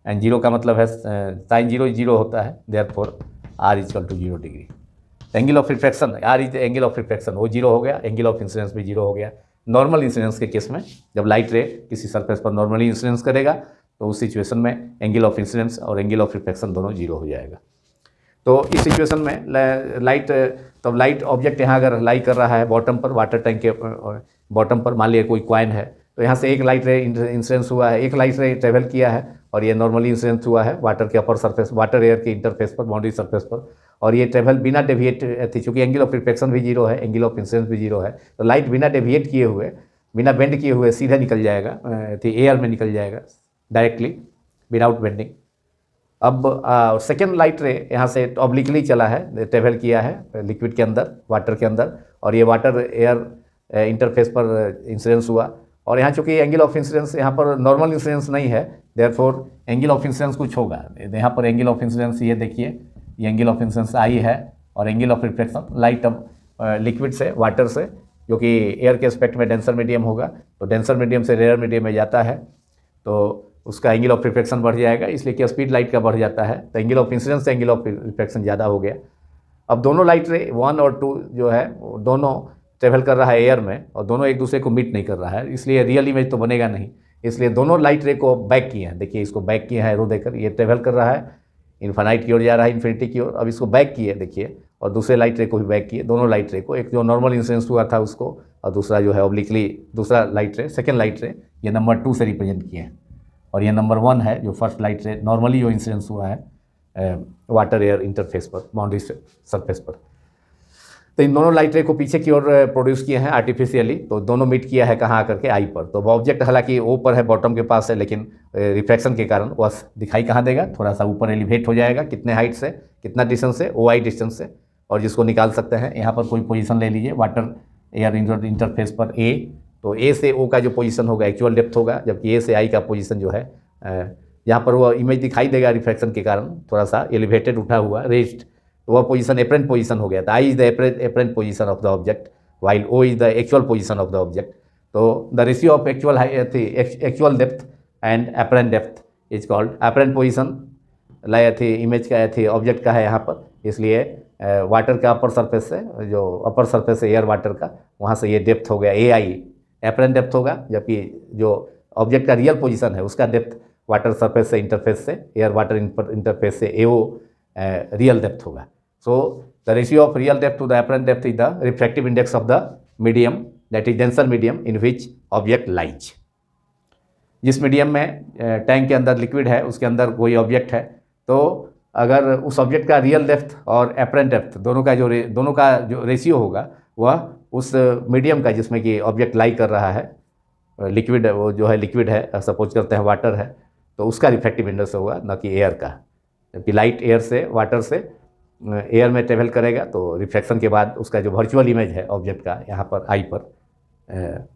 and zero का मतलब है साइन जीरो जीरो होता है, therefore R is equal to zero degree. Angle of refraction, R is angle of refraction, वो जीरो हो गया, एंगल ऑफ इंसिडेंस भी जीरो हो गया। नॉर्मल इंसिडेंस के केस में, जब लाइट रे किसी सरफेस पर नॉर्मली इंसिडेंस करेगा, तो उस सिचुएशन में एंगल ऑफ इंसिडेंस और एंगल ऑफ रिफ्रैक्शन दोनों जीरो हो जाएगा। तो इस सिचुएशन में लाइट ऑब्जेक्ट यहाँ अगर लाई कर रहा है बॉटम पर, वाटर टैंक के बॉटम पर, मान लिया कोई क्वाइन है, तो यहाँ से एक लाइट रे इंसिडेंस हुआ है, एक लाइट रे ट्रेवल किया है, और ये नॉर्मली इंसिडेंस हुआ है वाटर के अपर सरफेस, वाटर एयर के इंटरफेस पर, बाउंड्री सरफेस पर, और ये ट्रेवल बिना डेविएट थी, चूँकि एंगल ऑफ रिफ्रैक्शन भी जीरो है, एंगल ऑफ इंसिडेंस भी जीरो है, तो लाइट बिना डेविएट किए हुए, बिना बेंड किए हुए सीधे निकल जाएगा, एयर में निकल जाएगा डायरेक्टली विदाउट बेंडिंग। अब सेकेंड लाइट रे यहाँ से ऑब्लिकली चला है, ट्रेवल किया है लिक्विड के अंदर, वाटर के अंदर, और ये वाटर एयर इंटरफेस पर इंसिडेंस हुआ, और यहाँ चूँकि एंगल ऑफ इंसिडेंस यहाँ पर नॉर्मल इंसिडेंस नहीं है, देयरफॉर एंगल ऑफ इंसिडेंस कुछ होगा। यहाँ पर एंगल ऑफ इंसिडेंस ये देखिए, ये एंगल ऑफ इंसिडेंस आई है, और एंगल ऑफ रिफ्लेक्शन लाइट अब लिक्विड से, वाटर से, जो कि एयर के एस्पेक्ट में डेंसर मीडियम होगा, तो डेंसर मीडियम से रेयर मीडियम में जाता है तो उसका एंगल ऑफ रिफ्लेक्शन बढ़ जाएगा, इसलिए कि स्पीड लाइट का बढ़ जाता है, तो एंगल ऑफ इंसिडेंस से एंगल ऑफ रिफ्लेक्शन ज़्यादा हो गया। अब दोनों लाइट रे 1 और 2 जो है दोनों ट्रेवल कर रहा है एयर में, और दोनों एक दूसरे को मीट नहीं कर रहा है, इसलिए रियल इमेज तो बनेगा नहीं, इसलिए दोनों लाइट रे को बैक किए हैं। देखिए इसको बैक किए हैं एरो देकर, ये ट्रेवल कर रहा है इन्फानाइट की ओर जा रहा है, इन्फिनिटी की ओर, अब इसको बैक किए देखिए, और दूसरे लाइट रे को भी बैक किए, दोनों लाइट रे को, एक जो नॉर्मल इंसिडेंस हुआ था उसको, और दूसरा जो है ऑब्लिकली दूसरा लाइट रे, सेकेंड लाइट रे, ये नंबर 2 से रिप्रेजेंट किए हैं, और ये नंबर 1 है जो फर्स्ट लाइट रे नॉर्मली जो इंसिडेंस हुआ है वाटर एयर इंटरफेस पर, बाउंड्री सरफेस पर। तो इन दोनों लाइट रे को पीछे की ओर प्रोड्यूस किए हैं आर्टिफिशियली, तो दोनों मीट किया है कहाँ आकर के, आई पर। तो ऑब्जेक्ट हालांकि ओ पर है, बॉटम के पास है, लेकिन रिफ्लेक्शन के कारण वह दिखाई कहाँ देगा, थोड़ा सा ऊपर एलिवेट हो जाएगा, कितने हाइट से, कितना डिस्टेंस से, ओ आई डिस्टेंस से, और जिसको निकाल सकते हैं। यहाँ पर कोई पोजीशन ले लीजिए वाटर एयर इंटरफेस पर ए, तो ए से ओ का जो पोजीशन होगा एक्चुअल डेप्थ होगा, जबकि ए से आई का पोजीशन जो है यहाँ पर वह इमेज दिखाई देगा रिफ्लेक्शन के कारण, थोड़ा सा एलिवेटेड उठा हुआ रेस्ड, तो वह पोजीशन एपरेंट पोजीशन हो गया था। I is the apparent position of the object while O is the actual position of the object. तो the ratio of actual depth and apparent depth is called apparent position. लाया थी इमेज का थी ऑब्जेक्ट का है यहाँ पर, इसलिए वाटर का अपर सरफेस से, जो अपर सरफेस है एयर वाटर का, वहाँ से ये डेप्थ हो गया ए आई, एपरेंट डेप्थ होगा, जबकि जो ऑब्जेक्ट का रियल पोजीशन है उसका डेप्थ वाटर सरफेस से इंटरफेस से, एयर वाटर इंटरफेस से ए ओ रियल डेप्थ होगा। So the ratio of real depth to the apparent depth is the refractive index of the medium, that is denser medium in which object lies. जिस मीडियम में टैंक के अंदर लिक्विड है, उसके अंदर कोई ऑब्जेक्ट है, तो अगर उस ऑब्जेक्ट का रियल डेप्थ और एपरेंट डेप्थ दोनों का जो रेशियो होगा, वह उस मीडियम का जिसमें कि ऑब्जेक्ट लाई कर रहा है, लिक्विड, वो जो है लिक्विड है, सपोज करते हैं वाटर है, तो उसका रिफ्रैक्टिव इंडेक्स होगा, न कि एयर का। जबकि लाइट एयर से, वाटर से एयर में ट्रेवल करेगा, तो रिफ्लेक्शन के बाद उसका जो वर्चुअल इमेज है ऑब्जेक्ट का यहाँ पर आई पर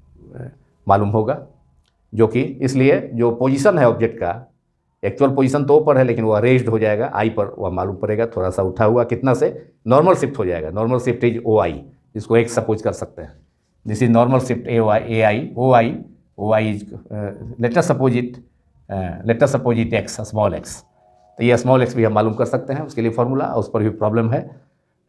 मालूम होगा, जो कि इसलिए जो पोजीशन है ऑब्जेक्ट का, एक्चुअल पोजीशन तो ऊपर है, लेकिन वह रेज्ड हो जाएगा, आई पर वह मालूम पड़ेगा, थोड़ा सा उठा हुआ, कितना से, नॉर्मल शिफ्ट हो जाएगा। Normal shift is O I, जिसको एक सपोज कर सकते हैं, this is normal shift A I, O I is let us suppose it X, small x. तो ये स्मॉल एक्स भी हम मालूम कर सकते हैं, उसके लिए फॉर्मूला, उस पर भी प्रॉब्लम है,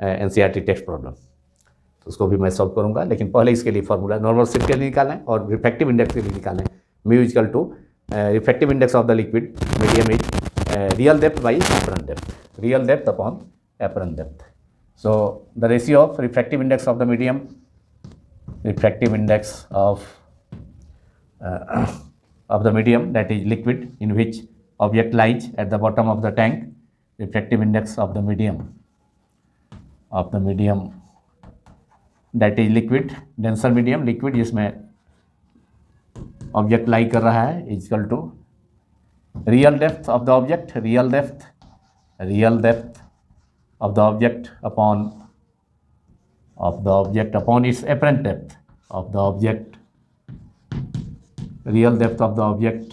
एनसीईआरटी टेक्स्ट प्रॉब्लम, तो उसको भी मैं सॉल्व करूंगा, लेकिन पहले इसके लिए फॉर्मूला नॉर्मल शिफ्ट के लिए निकालें और रिफ्रैक्टिव इंडेक्स के लिए निकालें। Mu equal to refractive index of the liquid medium is real depth by apparent depth, real depth upon apparent depth. So the ratio of refractive index of the medium, refractive index of the medium, that is liquid in which object lies at the bottom of the tank, refractive index of the medium that is liquid, denser medium, liquid जिसमें ऑब्जेक्ट लाई कर रहा है, is equal to real depth of the object, real depth of the object upon its apparent depth of the object, real depth of the object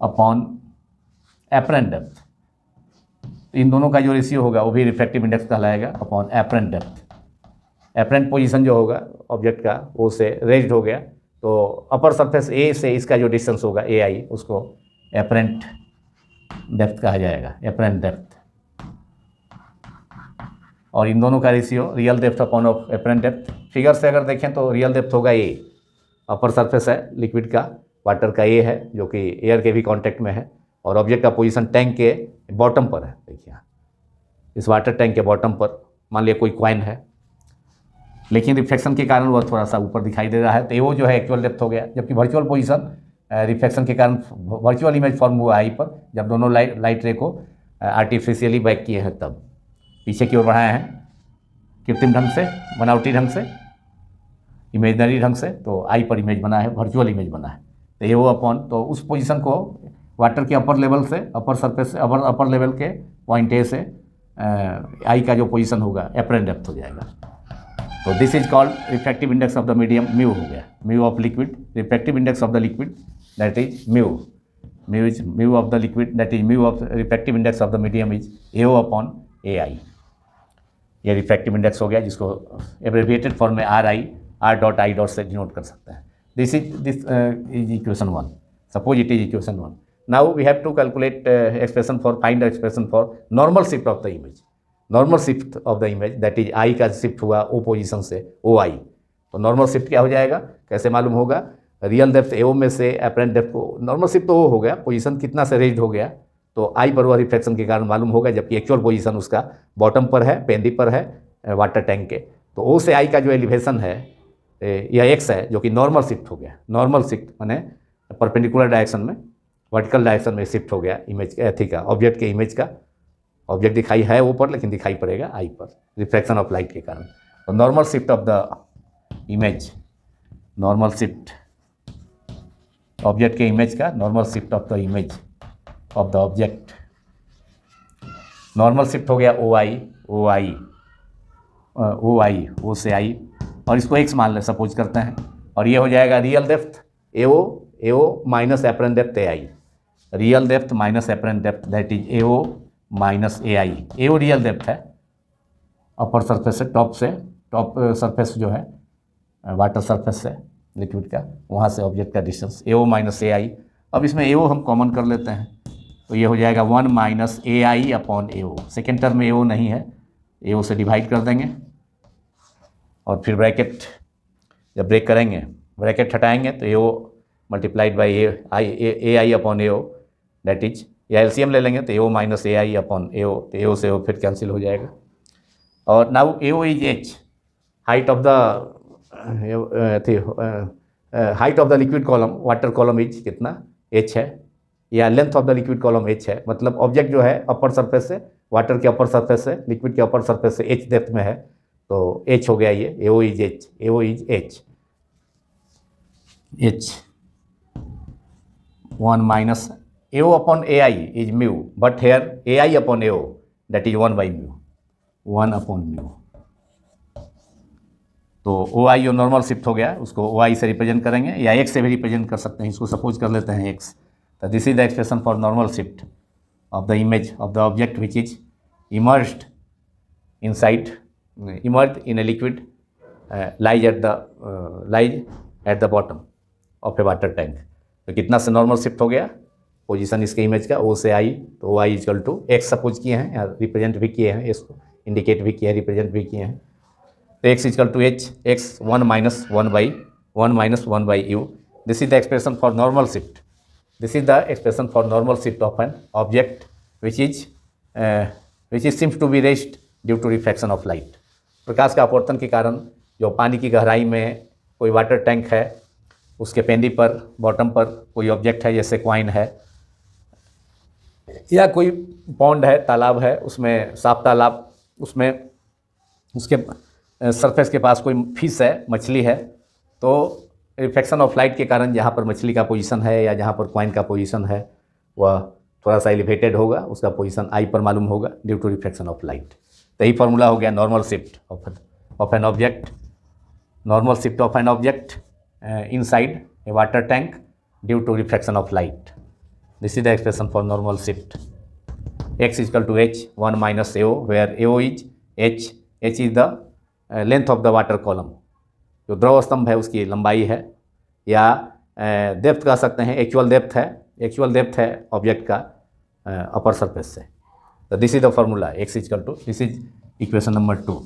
upon apparent depth. इन दोनों का जो रेशियो होगा वो भी रिफ्रैक्टिव इंडेक्स कहलाएगा, upon apparent depth. Apparent position जो होगा ऑब्जेक्ट का, वो से रेज्ड हो गया, तो अपर सरफेस ए से इसका जो डिस्टेंस होगा ए आई, उसको एपरेंट डेप्थ कहा जाएगा, एपरेंट डेप्थ। और इन दोनों का ratio real depth upon of apparent depth, figure से अगर देखें तो रियल डेप्थ होगा ए, अपर सरफेस है लिक्विड का, वाटर का ए है, जो कि एयर के भी कांटेक्ट में है, और ऑब्जेक्ट का पोजीशन टैंक के बॉटम पर है। देखिए इस वाटर टैंक के बॉटम पर मान लिया कोई कॉइन है, लेकिन रिफ्लेक्शन के कारण वह थोड़ा सा ऊपर दिखाई दे रहा है, तो वो जो है एक्चुअल डेप्थ हो गया। जबकि वर्चुअल पोजीशन रिफ्लेक्शन के कारण वर्चुअल इमेज फॉर्म हुआ आई पर, जब दोनों लाइट रे को आर्टिफिशियली बैक किए हैं, तब पीछे की ओर बढ़ाए हैं कृत्रिम ढंग से, बनावटी ढंग से, इमेजनरी ढंग से, तो आई पर इमेज बना है, वर्चुअल इमेज बना है। तो ये वो अपॉन, तो उस पोजीशन को वाटर के अपर लेवल से, अपर सरफेस से, अपर लेवल के पॉइंट ए से आई का जो पोजीशन होगा एपरेंट डेप्थ हो जाएगा। तो this is called refractive index of the medium, mu हो गया, mu of liquid, refractive index of the liquid that is mu, mu is mu of the liquid that is mu of refractive index of the medium is AO upon AI। ये रिफ्रैक्टिव इंडेक्स हो गया, जिसको एब्रिविएटेड फॉर्म में R.I से डिनोट कर सकते हैं। This is equation 1, suppose it is equation 1। Now we have to calculate expression for, find expression for normal shift of the image, normal shift of the image that is I का शिफ्ट हुआ O पोजीशन से OI। तो नॉर्मल शिफ्ट क्या हो जाएगा, कैसे मालूम होगा, रियल डेप्थ AO में से अपरेंट डेप्थ को, नॉर्मल शिफ्ट तो वो हो गया, पोजीशन कितना से रेज्ड हो गया, तो I पर वह रिफ्लेक्शन के कारण मालूम होगा, जबकि एक्चुअल पोजीशन उसका बॉटम पर है, पेंदी पर है वाटर टैंक के। तो O से I का जो एलिवेशन है यह X है, जो कि नॉर्मल शिफ्ट हो गया। नॉर्मल शिफ्ट माने परपेंडिकुलर डायरेक्शन में, वर्टिकल डायरेक्शन में शिफ्ट हो गया इमेज एथी का, ऑब्जेक्ट के इमेज का। ऑब्जेक्ट दिखाई है ऊपर, लेकिन दिखाई पड़ेगा I पर, रिफ्लेक्शन ऑफ लाइट के कारण। तो normal shift of the image, normal shift object के इमेज का, normal shift of the image of the object, normal shift हो गया OI O से I, और इसको X मान ले सपोज करते हैं, और ये हो जाएगा real depth AO minus apparent depth AI, real depth minus apparent depth that is AO minus AI। AO real depth है अपर सरफेस से, टॉप सरफेस जो है वाटर सरफेस से लिक्विड का, वहाँ से ऑब्जेक्ट का डिस्टेंस AO माइनस AI। अब इसमें AO हम कॉमन कर लेते हैं, तो ये हो जाएगा 1 minus AI upon AO। Second term में AO नहीं है, AO से डिवाइड कर देंगे, और फिर ब्रैकेट जब ब्रेक करेंगे, ब्रैकेट हटाएंगे तो AO multiplied by AI upon AO that is, या एलसीएम ले लेंगे तो AO minus AI upon AO, तो AO से AO फिर कैंसिल हो जाएगा। और now AO is H, height of the height of the liquid column, water column is कितना H है, या length of the liquid column H है, मतलब ऑब्जेक्ट जो है अपर सरफेस से, वाटर के अपर सरफेस से, लिक्विड के अपर सरफेस से H डेप्थ में है, तो H हो गया ये, AO is H, AO is H 1 minus AO upon AI is mu, but here AI upon AO that is 1 by mu, 1 upon mu. तो OI जो नॉर्मल शिफ्ट हो गया, उसको OI से रिप्रेजेंट करेंगे, या X से भी रिप्रेजेंट कर सकते हैं, इसको सपोज कर लेते हैं X। तो this is the expression for normal shift of the image of the object which is emerged inside, emerged in a liquid, lies at the bottom of A water tank. तो कितना से नॉर्मल शिफ्ट हो गया, पोजीशन इसके इमेज का O से I, तो OI equal to X suppose किए हैं, या रिप्रेजेंट भी किए हैं, इसको इंडिकेट भी किया है, रिप्रेजेंट भी किए हैं। तो X equal to H, X 1 minus 1 by U। This is the expression for normal shift, this is the expression for normal shift of an object which is seems to be raised due to reflection of light. प्रकाश का अपवर्तन के कारण जो पानी की गहराई में कोई वाटर टैंक है, उसके पेंदी पर, बॉटम पर कोई ऑब्जेक्ट है, जैसे क्वाइन है, या कोई पॉन्ड है, तालाब है, उसमें साफ तालाब, उसमें उसके सरफेस के पास कोई फिश है, मछली है, तो रिफ्लेक्शन ऑफ लाइट के कारण जहाँ पर मछली का पोजीशन है या जहाँ पर क्वाइन का पोजीशन है, वह थोड़ा सा एलिवेटेड होगा, उसका पोजीशन I पर मालूम होगा due to reflection of light. तो यही फार्मूला हो गया normal shift of an object, normal shift of an object inside a water tank due to reflection of light. This is the expression for normal shift. X equal to H 1 minus AO, where AO is H is the length of the water column, जो द्रव स्तंभ है उसकी लंबाई है, या डेप्थ कह सकते हैं, एक्चुअल डेप्थ है ऑब्जेक्ट का अपर सरफेस से। तो this is the formula X equal to, this is equation number 2।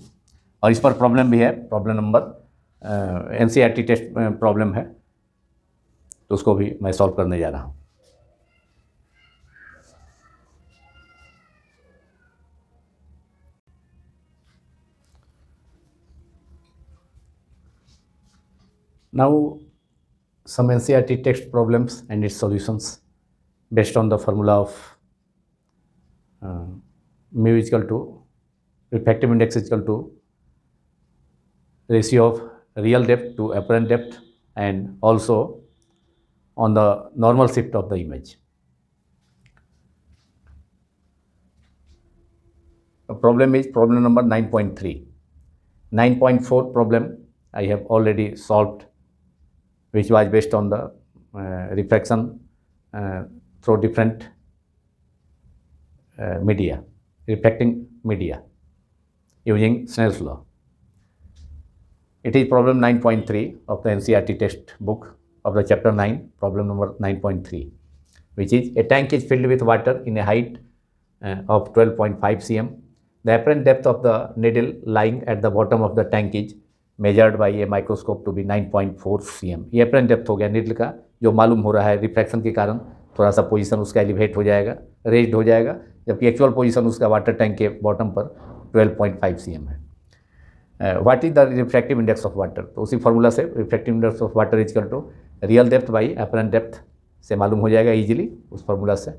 और इस पर प्रॉब्लम भी है, problem number NCERT test problem है, तो उसको भी मैं सॉल्व करने जा रहा हूँ। Now some NCERT text problems and its solutions based on the formula of mu is equal to, refractive index is equal to ratio of real depth to apparent depth, and also on the normal shift of the image. The problem is problem number 9.3. 9.4 problem I have already solved, which was based on the refraction through different media, refracting media using Snell's law. It is problem 9.3 of the NCERT textbook of the chapter 9, problem number 9.3, which is a tank is filled with water in a height of 12.5 cm. The apparent depth of the needle lying at the bottom of the tank is measured by a microscope to be 9.4 cm. ये apparent depth हो गया needle का, जो मालूम हो रहा है रिफ्रैक्शन के कारण थोड़ा सा पोजीशन उसका एलिवेट हो जाएगा, रेज्ड हो जाएगा, जबकि एक्चुअल पोजीशन उसका वाटर टैंक के बॉटम पर 12.5 cm है। What is the refractive index of water? तो उसी फॉर्मूला से refractive index of water is equal to real depth by apparent depth से मालूम हो जाएगा इजीली उस फॉर्मूला से।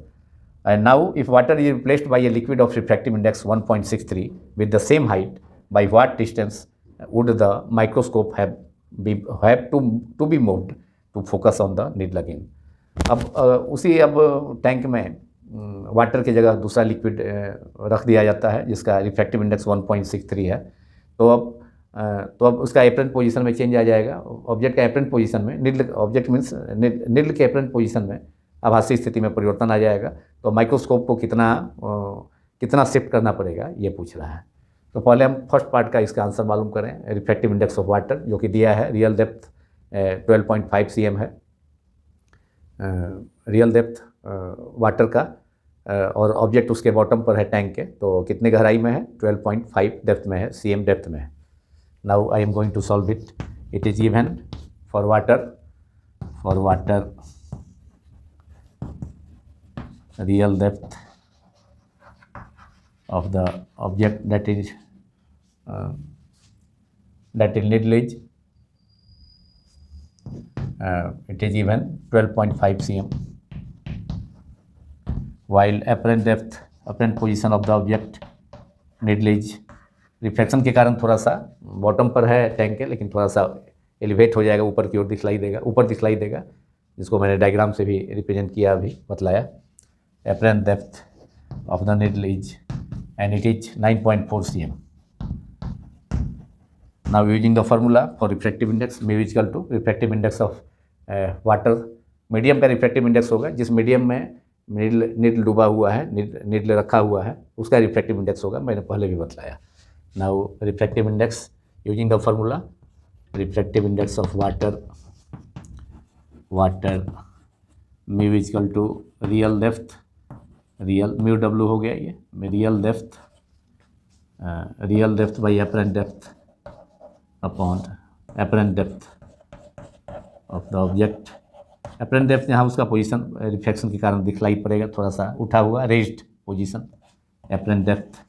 And now if water is replaced by a liquid of refractive index 1.63 with the same height, by what distance would the microscope have to be moved to focus on the needle again. अब टैंक में वाटर की जगह दूसरा लिक्विड रख दिया जाता है जिसका रिफ्रैक्टिव इंडेक्स 1.63 है। तो अब उसका एपरेंट पोजीशन में चेंज आ जाएगा। ऑब्जेक्ट का एपरेंट पोजीशन में नीडल, ऑब्जेक्ट मीन्स नीडल के एपरेंट पोजीशन में आभासी स्थिति में परिवर्तन आ जाएगा। तो माइक्रोस्कोप को कितना शिफ्ट करना पड़ेगा ये पूछ रहा है। तो पहले हम फर्स्ट पार्ट का इसका आंसर मालूम करें। रिफ्रैक्टिव इंडेक्स ऑफ वाटर जो कि दिया है, रियल डेप्थ 12.5 cm है, रियल डेप्थ वाटर का, और ऑब्जेक्ट उसके बॉटम पर है टैंक के, तो कितने गहराई में है? 12.5 डेप्थ में है, cm डेप्थ में है। Now I am going to solve it. It is given for water real depth of the object that is needle is it is given 12.5 cm, while apparent position of the object needle is, reflection के कारण थोड़ा सा बॉटम पर है टैंक के, लेकिन थोड़ा सा एलिवेट हो जाएगा, ऊपर की ओर दिखलाई देगा, जिसको मैंने डायग्राम से भी रिप्रेजेंट किया, अभी बतलाया। apparent depth of the needle is, and it is 9.4 cm. Now using the formula for refractive index, mu is equal to refractive index of water, medium का रिफ्रैक्टिव इंडेक्स होगा, जिस मीडियम में नीडल डूबा हुआ है, नीडल रखा हुआ है, उसका रिफ्रैक्टिव इंडेक्स होगा, मैंने पहले भी बतलाया। Now refractive index using the formula, refractive index of water mu is equal to real depth, real mu W हो गया ये, real depth by apparent depth upon apparent depth of the object. Apparent depth यहाँ उसका पोजीशन रिफ्लेक्शन के कारण दिखलाई पड़ेगा, थोड़ा सा उठा हुआ raised position. Apparent depth,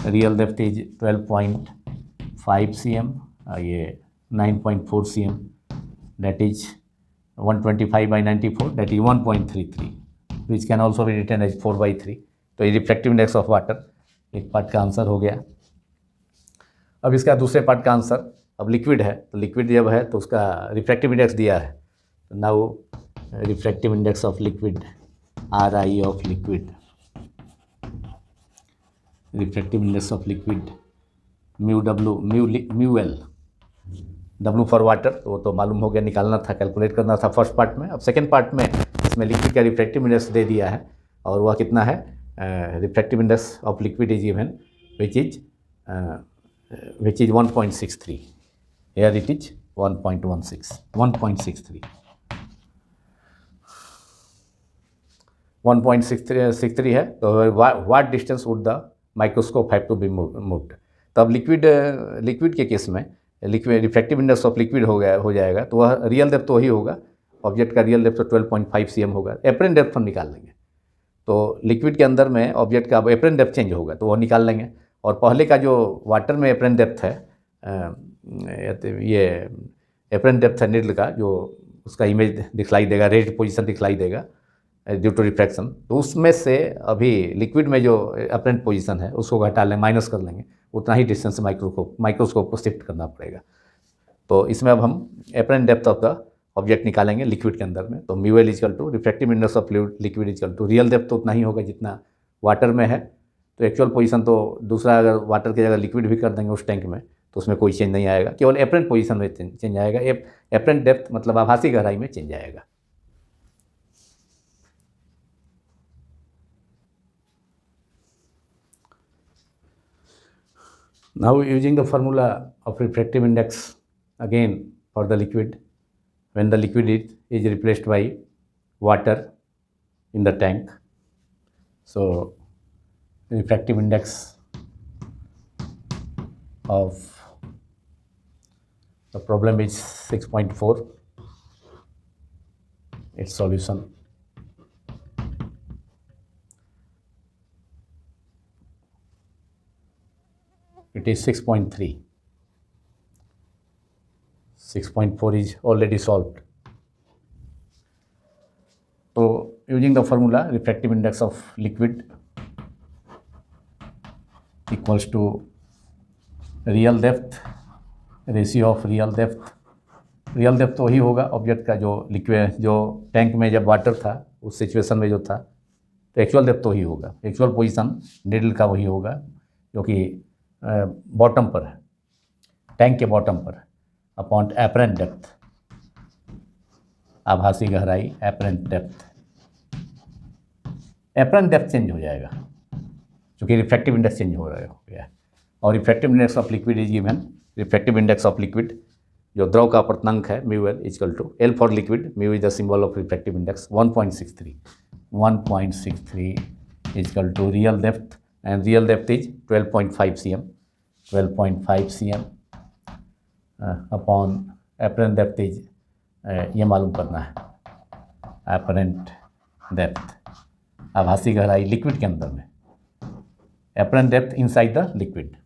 real depth is 12.5 cm, ये 9.4 cm, that is 125/94, that is 1.33, which can also be written as 4/3। तो ये रिफ्रैक्टिव इंडेक्स ऑफ वाटर एक पार्ट का आंसर हो गया। अब इसका दूसरे पार्ट का आंसर, अब लिक्विड है, तो लिक्विड जब है तो उसका रिफ्रैक्टिव इंडेक्स दिया है। तो now refractive index of liquid, RI of liquid, refractive index of liquid mu L, W for water, तो वो तो मालूम हो गया, निकालना था, कैलकुलेट करना था फर्स्ट पार्ट में। अब सेकेंड पार्ट में इसमें लिक्विड का रिफ्रैक्टिव इंडेक्स दे दिया है, और वह कितना है? Refractive index of liquid is even which is 1.63, here it is 1.63 है। तो what distance would the microscope have to be moved? तो अब लिक्विड के केस में रिफ्रैक्टिव इंडेक्स ऑफ लिक्विड हो जाएगा, तो वह रियल डेप्थ तो वही होगा, ऑब्जेक्ट का रियल डेप्थ तो 12.5 cm होगा। एपरेंट डेप्थ हम निकाल लेंगे, तो लिक्विड के अंदर में ऑब्जेक्ट का एपरेंट डेप्थ चेंज होगा, तो वह निकाल लेंगे। और पहले का जो वाटर में एपरेंट डेप्थ है, ये एपरेंट डेप्थ है नीडल का, जो उसका इमेज दिखलाई देगा, रेज्ड पोजीशन दिखलाई देगा ड्यू टू रिफ्रैक्शन, तो उसमें से अभी लिक्विड में जो एपरेंट पोजीशन है उसको घटा लेंगे, माइनस कर लेंगे, उतना ही डिस्टेंस माइक्रोस्कोप को शिफ्ट करना पड़ेगा। तो इसमें अब हम apparent depth of the object निकालेंगे लिक्विड के अंदर में। तो mu L equal to refractive index of liquid equal to real depth तो उतना ही होगा जितना वाटर में है, तो एक्चुअल पोजीशन तो दूसरा, अगर वाटर की जगह लिक्विड भी कर देंगे उस टैंक में तो उसमें कोई चेंज नहीं आएगा, केवल एपरेंट पोजीशन में चेंज आएगा। एपरेंट डेप्थ मतलब आभासी गहराई में चेंज आएगा। Now using the formula of refractive index again for the liquid, when the liquid is replaced by water in the tank, so refractive index of the problem is 6.4, its solution. It is 6.3. 6.4 is already solved. So using the formula, refractive index of liquid equals to real depth, ratio of real depth. Real depth तो वही होगा ऑब्जेक्ट का जो लिक्विड, जो टैंक में जब वाटर था उस सिचुएशन में जो था, तो एक्चुअल डेप्थ तो वही होगा, एक्चुअल पोजीशन निडल का वही होगा जो कि बॉटम पर है, टैंक के बॉटम पर, अपॉन एपरेंट डेप्थ, आभासी गहराई, apparent depth. Apparent depth change हो जाएगा क्योंकि रिफ्रैक्टिव इंडेक्स चेंज हो रहा है, और refractive index of liquid is given, refractive index of liquid जो द्रव का अपर्तनांक है mu L equal to L for liquid, mu is the symbol of refractive index 1.63 equal to real depth, and real depth is 12.5 cm upon apparent depth is, ये मालूम करना है, एपरेंट डेप्थ आभासी गहराई लिक्विड के अंदर में, apparent depth inside the liquid,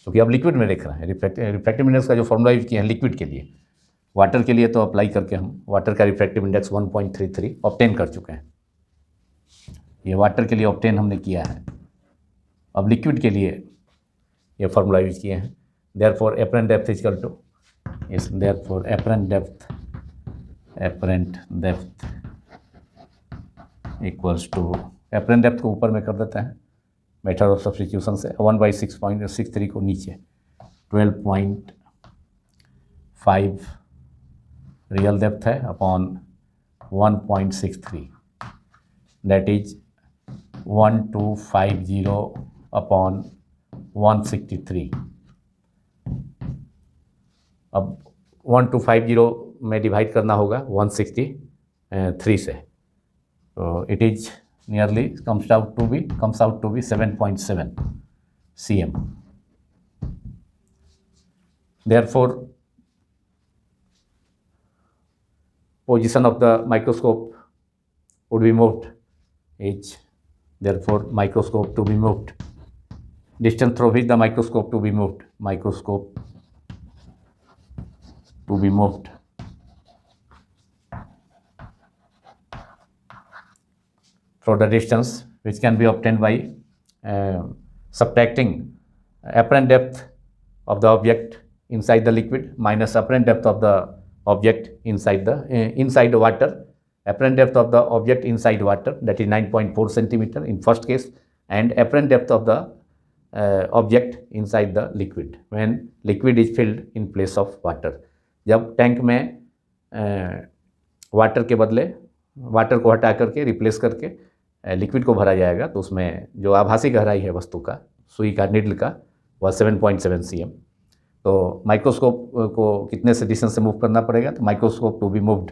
क्योंकि अब लिक्विड में देख रहे हैं। रिफ्रैक्टिव इंडेक्स का जो फॉर्मूला यूज किया है लिक्विड के लिए, वाटर के लिए तो अप्लाई करके हम वाटर का रिफ्रैक्टिव इंडेक्स 1.33 ऑब्टेन कर चुके हैं, ये वाटर के लिए ऑब्टेन हमने किया है। अब लिक्विड के लिए ये फार्मूला यूज किए हैं, therefore apparent depth equal to इस, therefore apparent depth equals to, apparent depth को ऊपर में कर देते हैं मेथड ऑफ सब्स्टिट्यूशन से, 1/6.63 को नीचे, 12.5 रियल डेप्थ है अपॉन 1.63, दैट इज 1250 अपॉन 163। अब 1250 में डिवाइड करना होगा 163 से, तो it is nearly comes out to be 7.7 cm. Therefore, position of the microscope would be moved. Therefore, microscope to be moved. Distance through which the microscope to be moved. Microscope to be moved. For the distance which can be obtained by subtracting apparent depth of the object inside the liquid minus apparent depth of the object inside the water. Apparent depth of the object inside water, that is 9.4 centimeter in first case, and apparent depth of the object inside the liquid when liquid is filled in place of water. जब टैंक में वाटर के बदले वाटर को हटा करके रिप्लेस करके लिक्विड को भरा जाएगा, तो उसमें जो आभासी गहराई है वस्तु का, सुई का, निडल का, वह 7.7 cm। तो माइक्रोस्कोप को कितने से डिस्टेंस से मूव करना पड़ेगा, तो microscope to be moved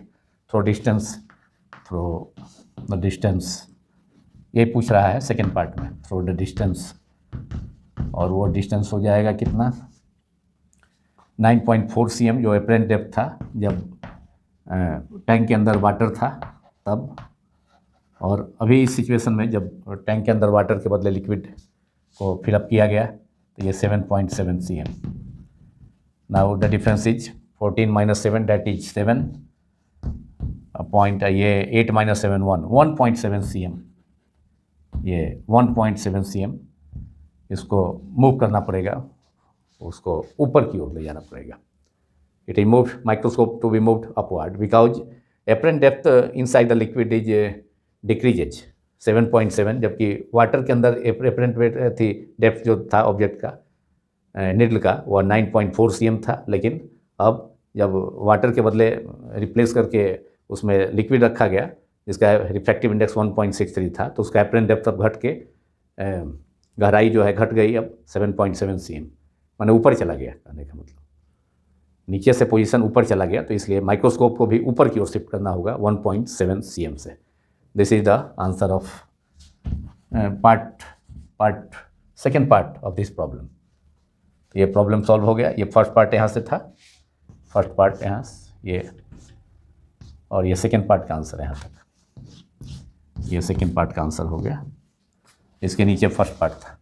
through the distance, ये पूछ रहा है सेकेंड पार्ट में, थ्रू द डिस्टेंस, और वो डिस्टेंस हो जाएगा कितना, 9.4 cm जो एपरेंट डेप्थ था जब टैंक के अंदर वाटर था तब, और अभी इस सिचुएशन में जब टैंक के अंदर वाटर के बदले लिक्विड को फिलअप किया गया तो ये 7.7 cm। Now the difference is 14 - 7 that is 7 point, ये 8 - 7 1.7 cm, ये 1.7 cm इसको मूव करना पड़ेगा, उसको ऊपर की ओर ले जाना पड़ेगा। It is move microscope to be moved upward because apparent depth inside the liquid is decreases 7.7, जबकि वाटर के अंदर एपरेंट वेट थी, डेप्थ जो था ऑब्जेक्ट का निडल का वो 9.4 cm था। लेकिन अब जब वाटर के बदले रिप्लेस करके उसमें लिक्विड रखा गया जिसका रिफ्रैक्टिव इंडेक्स 1.63 था, तो उसका एपरेंट डेप्थ अब घट के गहराई जो है घट गई अब 7.7 cm, माने ऊपर चला गया, कहने का मतलब नीचे से पोजीशन ऊपर चला गया, तो इसलिए माइक्रोस्कोप को भी ऊपर की ओर शिफ्ट करना होगा 1.7 cm से। This is the answer of second part of this problem. तो ये प्रॉब्लम सॉल्व हो गया। ये फर्स्ट पार्ट यहाँ से था, फर्स्ट पार्ट यहाँ ये, और ये सेकेंड पार्ट का आंसर है यहाँ तक। ये सेकेंड पार्ट का आंसर हो गया, इसके नीचे फर्स्ट पार्ट था।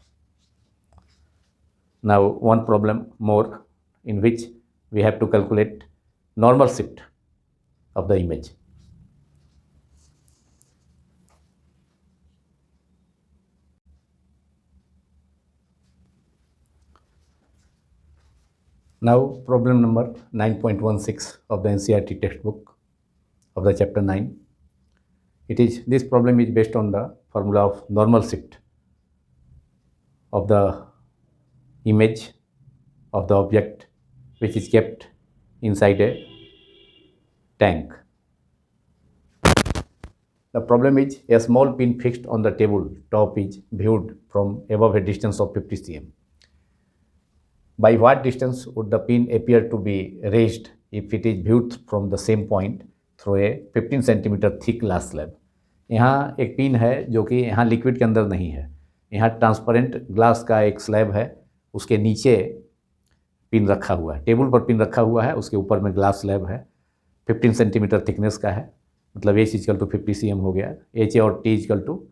Now one problem more in which we have to calculate normal shift of the image. Now problem number 9.16 of the NCERT textbook of the chapter 9. This problem is based on the formula of normal shift of the image of the object which is kept inside a tank. The problem is a small pin fixed on the table top is viewed from above a distance of 50 cm. By what distance would the pin appear to be raised if it is viewed from the same point through a 15 cm thick glass slab? यहाँ एक पिन है जो कि यहाँ लिक्विड के अंदर नहीं है, यहाँ ट्रांसपेरेंट ग्लास का एक स्लैब है, उसके नीचे पिन रखा हुआ है, टेबल पर पिन रखा हुआ है, उसके ऊपर में ग्लास स्लैब है, 15 सेंटीमीटर थिकनेस का है, मतलब H इक्वल टू 50 cm हो गया, H और T इक्वल टू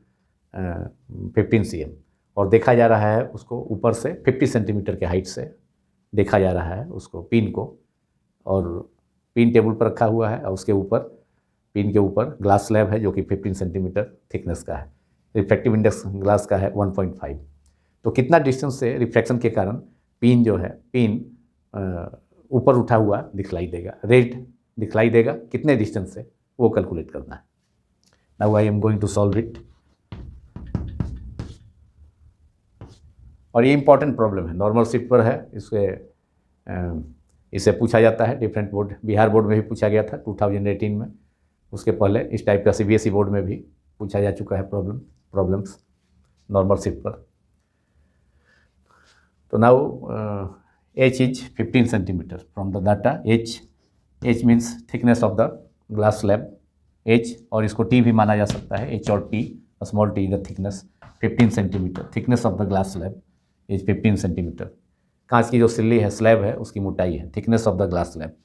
15 cm, और देखा जा रहा है उसको ऊपर से 50 सेंटीमीटर के हाइट से देखा जा रहा है उसको पिन को, और पिन टेबल पर रखा हुआ है और उसके ऊपर पिन के ऊपर ग्लास स्लैब है जो कि 15 सेंटीमीटर थिकनेस का है। रिफ्रैक्टिव इंडेक्स ग्लास का है 1.5। तो कितना डिस्टेंस से रिफ्रैक्शन के कारण पिन जो है पिन ऊपर उठा हुआ दिखलाई देगा, रेड दिखलाई देगा, कितने डिस्टेंस से, वो कैलकुलेट करना है। Now I am going to solve it. और ये इंपॉर्टेंट प्रॉब्लम है, नॉर्मल शिफ्ट पर है, इसे पूछा जाता है डिफरेंट बोर्ड, बिहार बोर्ड में भी पूछा गया था 2018 में, उसके पहले इस टाइप का CBSE बोर्ड में भी पूछा जा चुका है प्रॉब्लम्स नॉर्मल शिफ्ट पर। तो now H is 15 centimetre from the data. H means thickness of the glass slab, H, और इसको T भी माना जा सकता है, H और T, small t the thickness, 15 centimetre, thickness of the glass slab is 15 centimetre. कांच की जो सिल्ली है, स्लैब है, उसकी मोटाई है, thickness of the glass slab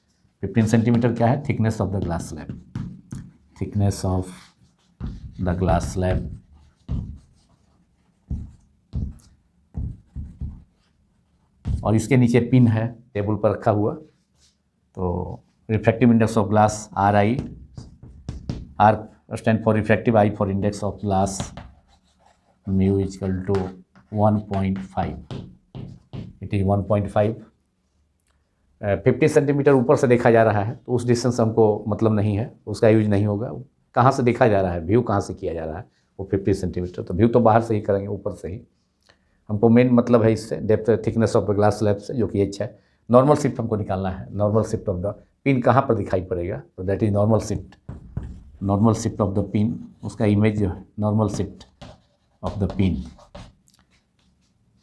15 centimetre क्या है, thickness of the glass slab, thickness of the glass slab. और इसके नीचे पिन है टेबल पर रखा हुआ। तो refractive index of glass RI, R stand for refractive, I for index of glass, mu equal to 1.5, it is 1.5। 50 centimetre ऊपर से देखा जा रहा है तो उस डिस्टेंस हमको मतलब नहीं है, उसका यूज नहीं होगा। कहाँ से देखा जा रहा है, व्यू कहाँ से किया जा रहा है, वो 50 सेंटीमीटर, तो व्यू तो बाहर से ही करेंगे, ऊपर से ही। हमको मेन मतलब है इससे depth thickness of the glass slab से, जो कि H है। नॉर्मल शिफ्ट हमको निकालना है, normal shift of the pin कहाँ पर दिखाई पड़ेगा, तो that is normal shift of the pin, उसका इमेज जो है normal shift of the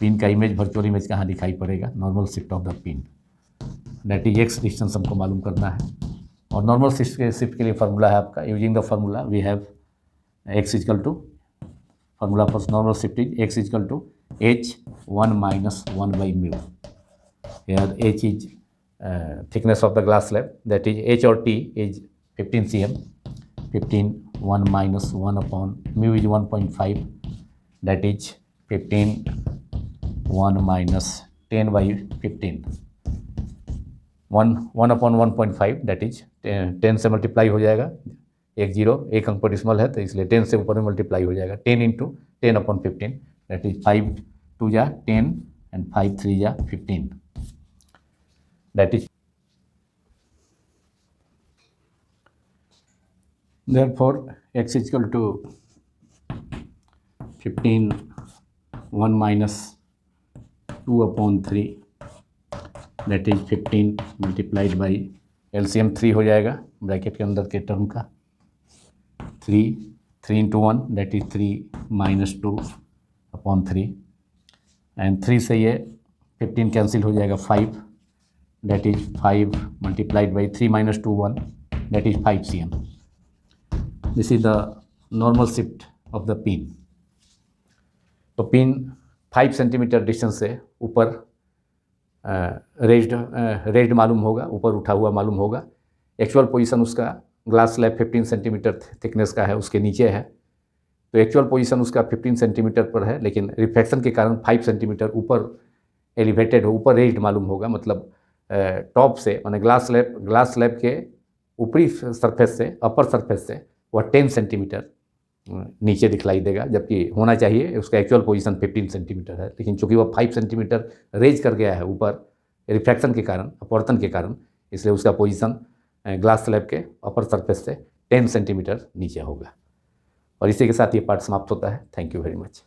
pin का इमेज, वर्चुअल इमेज कहाँ दिखाई पड़ेगा, normal shift of the pin, that is X distance हमको मालूम करना है। और नॉर्मल शिफ्ट के लिए फार्मूला है आपका, using the formula we have X equal to, formula for normal shift is X equal to H1 minus 1 by mu. Here H is thickness of the glass slab, that is H or T is 15 cm, 15, 1 minus 1 upon mu is 1.5, that is 15, 1 minus 10 by 15, 1 upon 1.5, that is 10 से मल्टीप्लाई हो जाएगा, एक जीरो, एक अंक पर डिसिमल है तो इसलिए 10 से ऊपर में मल्टीप्लाई हो जाएगा, 10 इंटू 10 अपॉन 15, दैट इज 5 2 जा 10 एंड 5 3 जा 15, that is therefore X equal to 15 1 minus 2/3 that is 15 multiplied by LCM 3 हो जाएगा ब्रैकेट के अंदर के टर्म का 3 into 1 that is 3 minus 2/3 and 3 से ये 15 कैंसिल हो जाएगा 5 that is 5 multiplied by 3 minus 2 1 that is 5 cm. This is the normal shift of the pin. तो पिन 5 सेंटीमीटर डिस्टेंस से ऊपर रेज्ड मालूम होगा, ऊपर उठा हुआ मालूम होगा. एक्चुअल पोजीशन उसका ग्लास स्लैब 15 सेंटीमीटर थिकनेस का है, उसके नीचे है. तो एक्चुअल पोजीशन उसका 15 सेंटीमीटर पर है, लेकिन रिफ्लेक्शन के कारण 5 सेंटीमीटर ऊपर एलिवेटेड हो, ऊपर रेज्ड मालूम होगा. मतलब टॉप से माने ग्लास स्लैब के ऊपरी सरफेस से, अपर सरफेस से वह 10 सेंटीमीटर नीचे दिखलाई देगा, जबकि होना चाहिए उसका एक्चुअल पोजीशन 15 सेंटीमीटर है. लेकिन चूंकि वह 5 सेंटीमीटर रेज कर गया है ऊपर रिफ्लेक्शन के कारण, अपवर्तन के कारण, इसलिए उसका पोजीशन ग्लास स्लैब के अपर सरफेस से 10 सेंटीमीटर नीचे होगा. और इसी के साथ ये पार्ट समाप्त होता है. Thank you very much.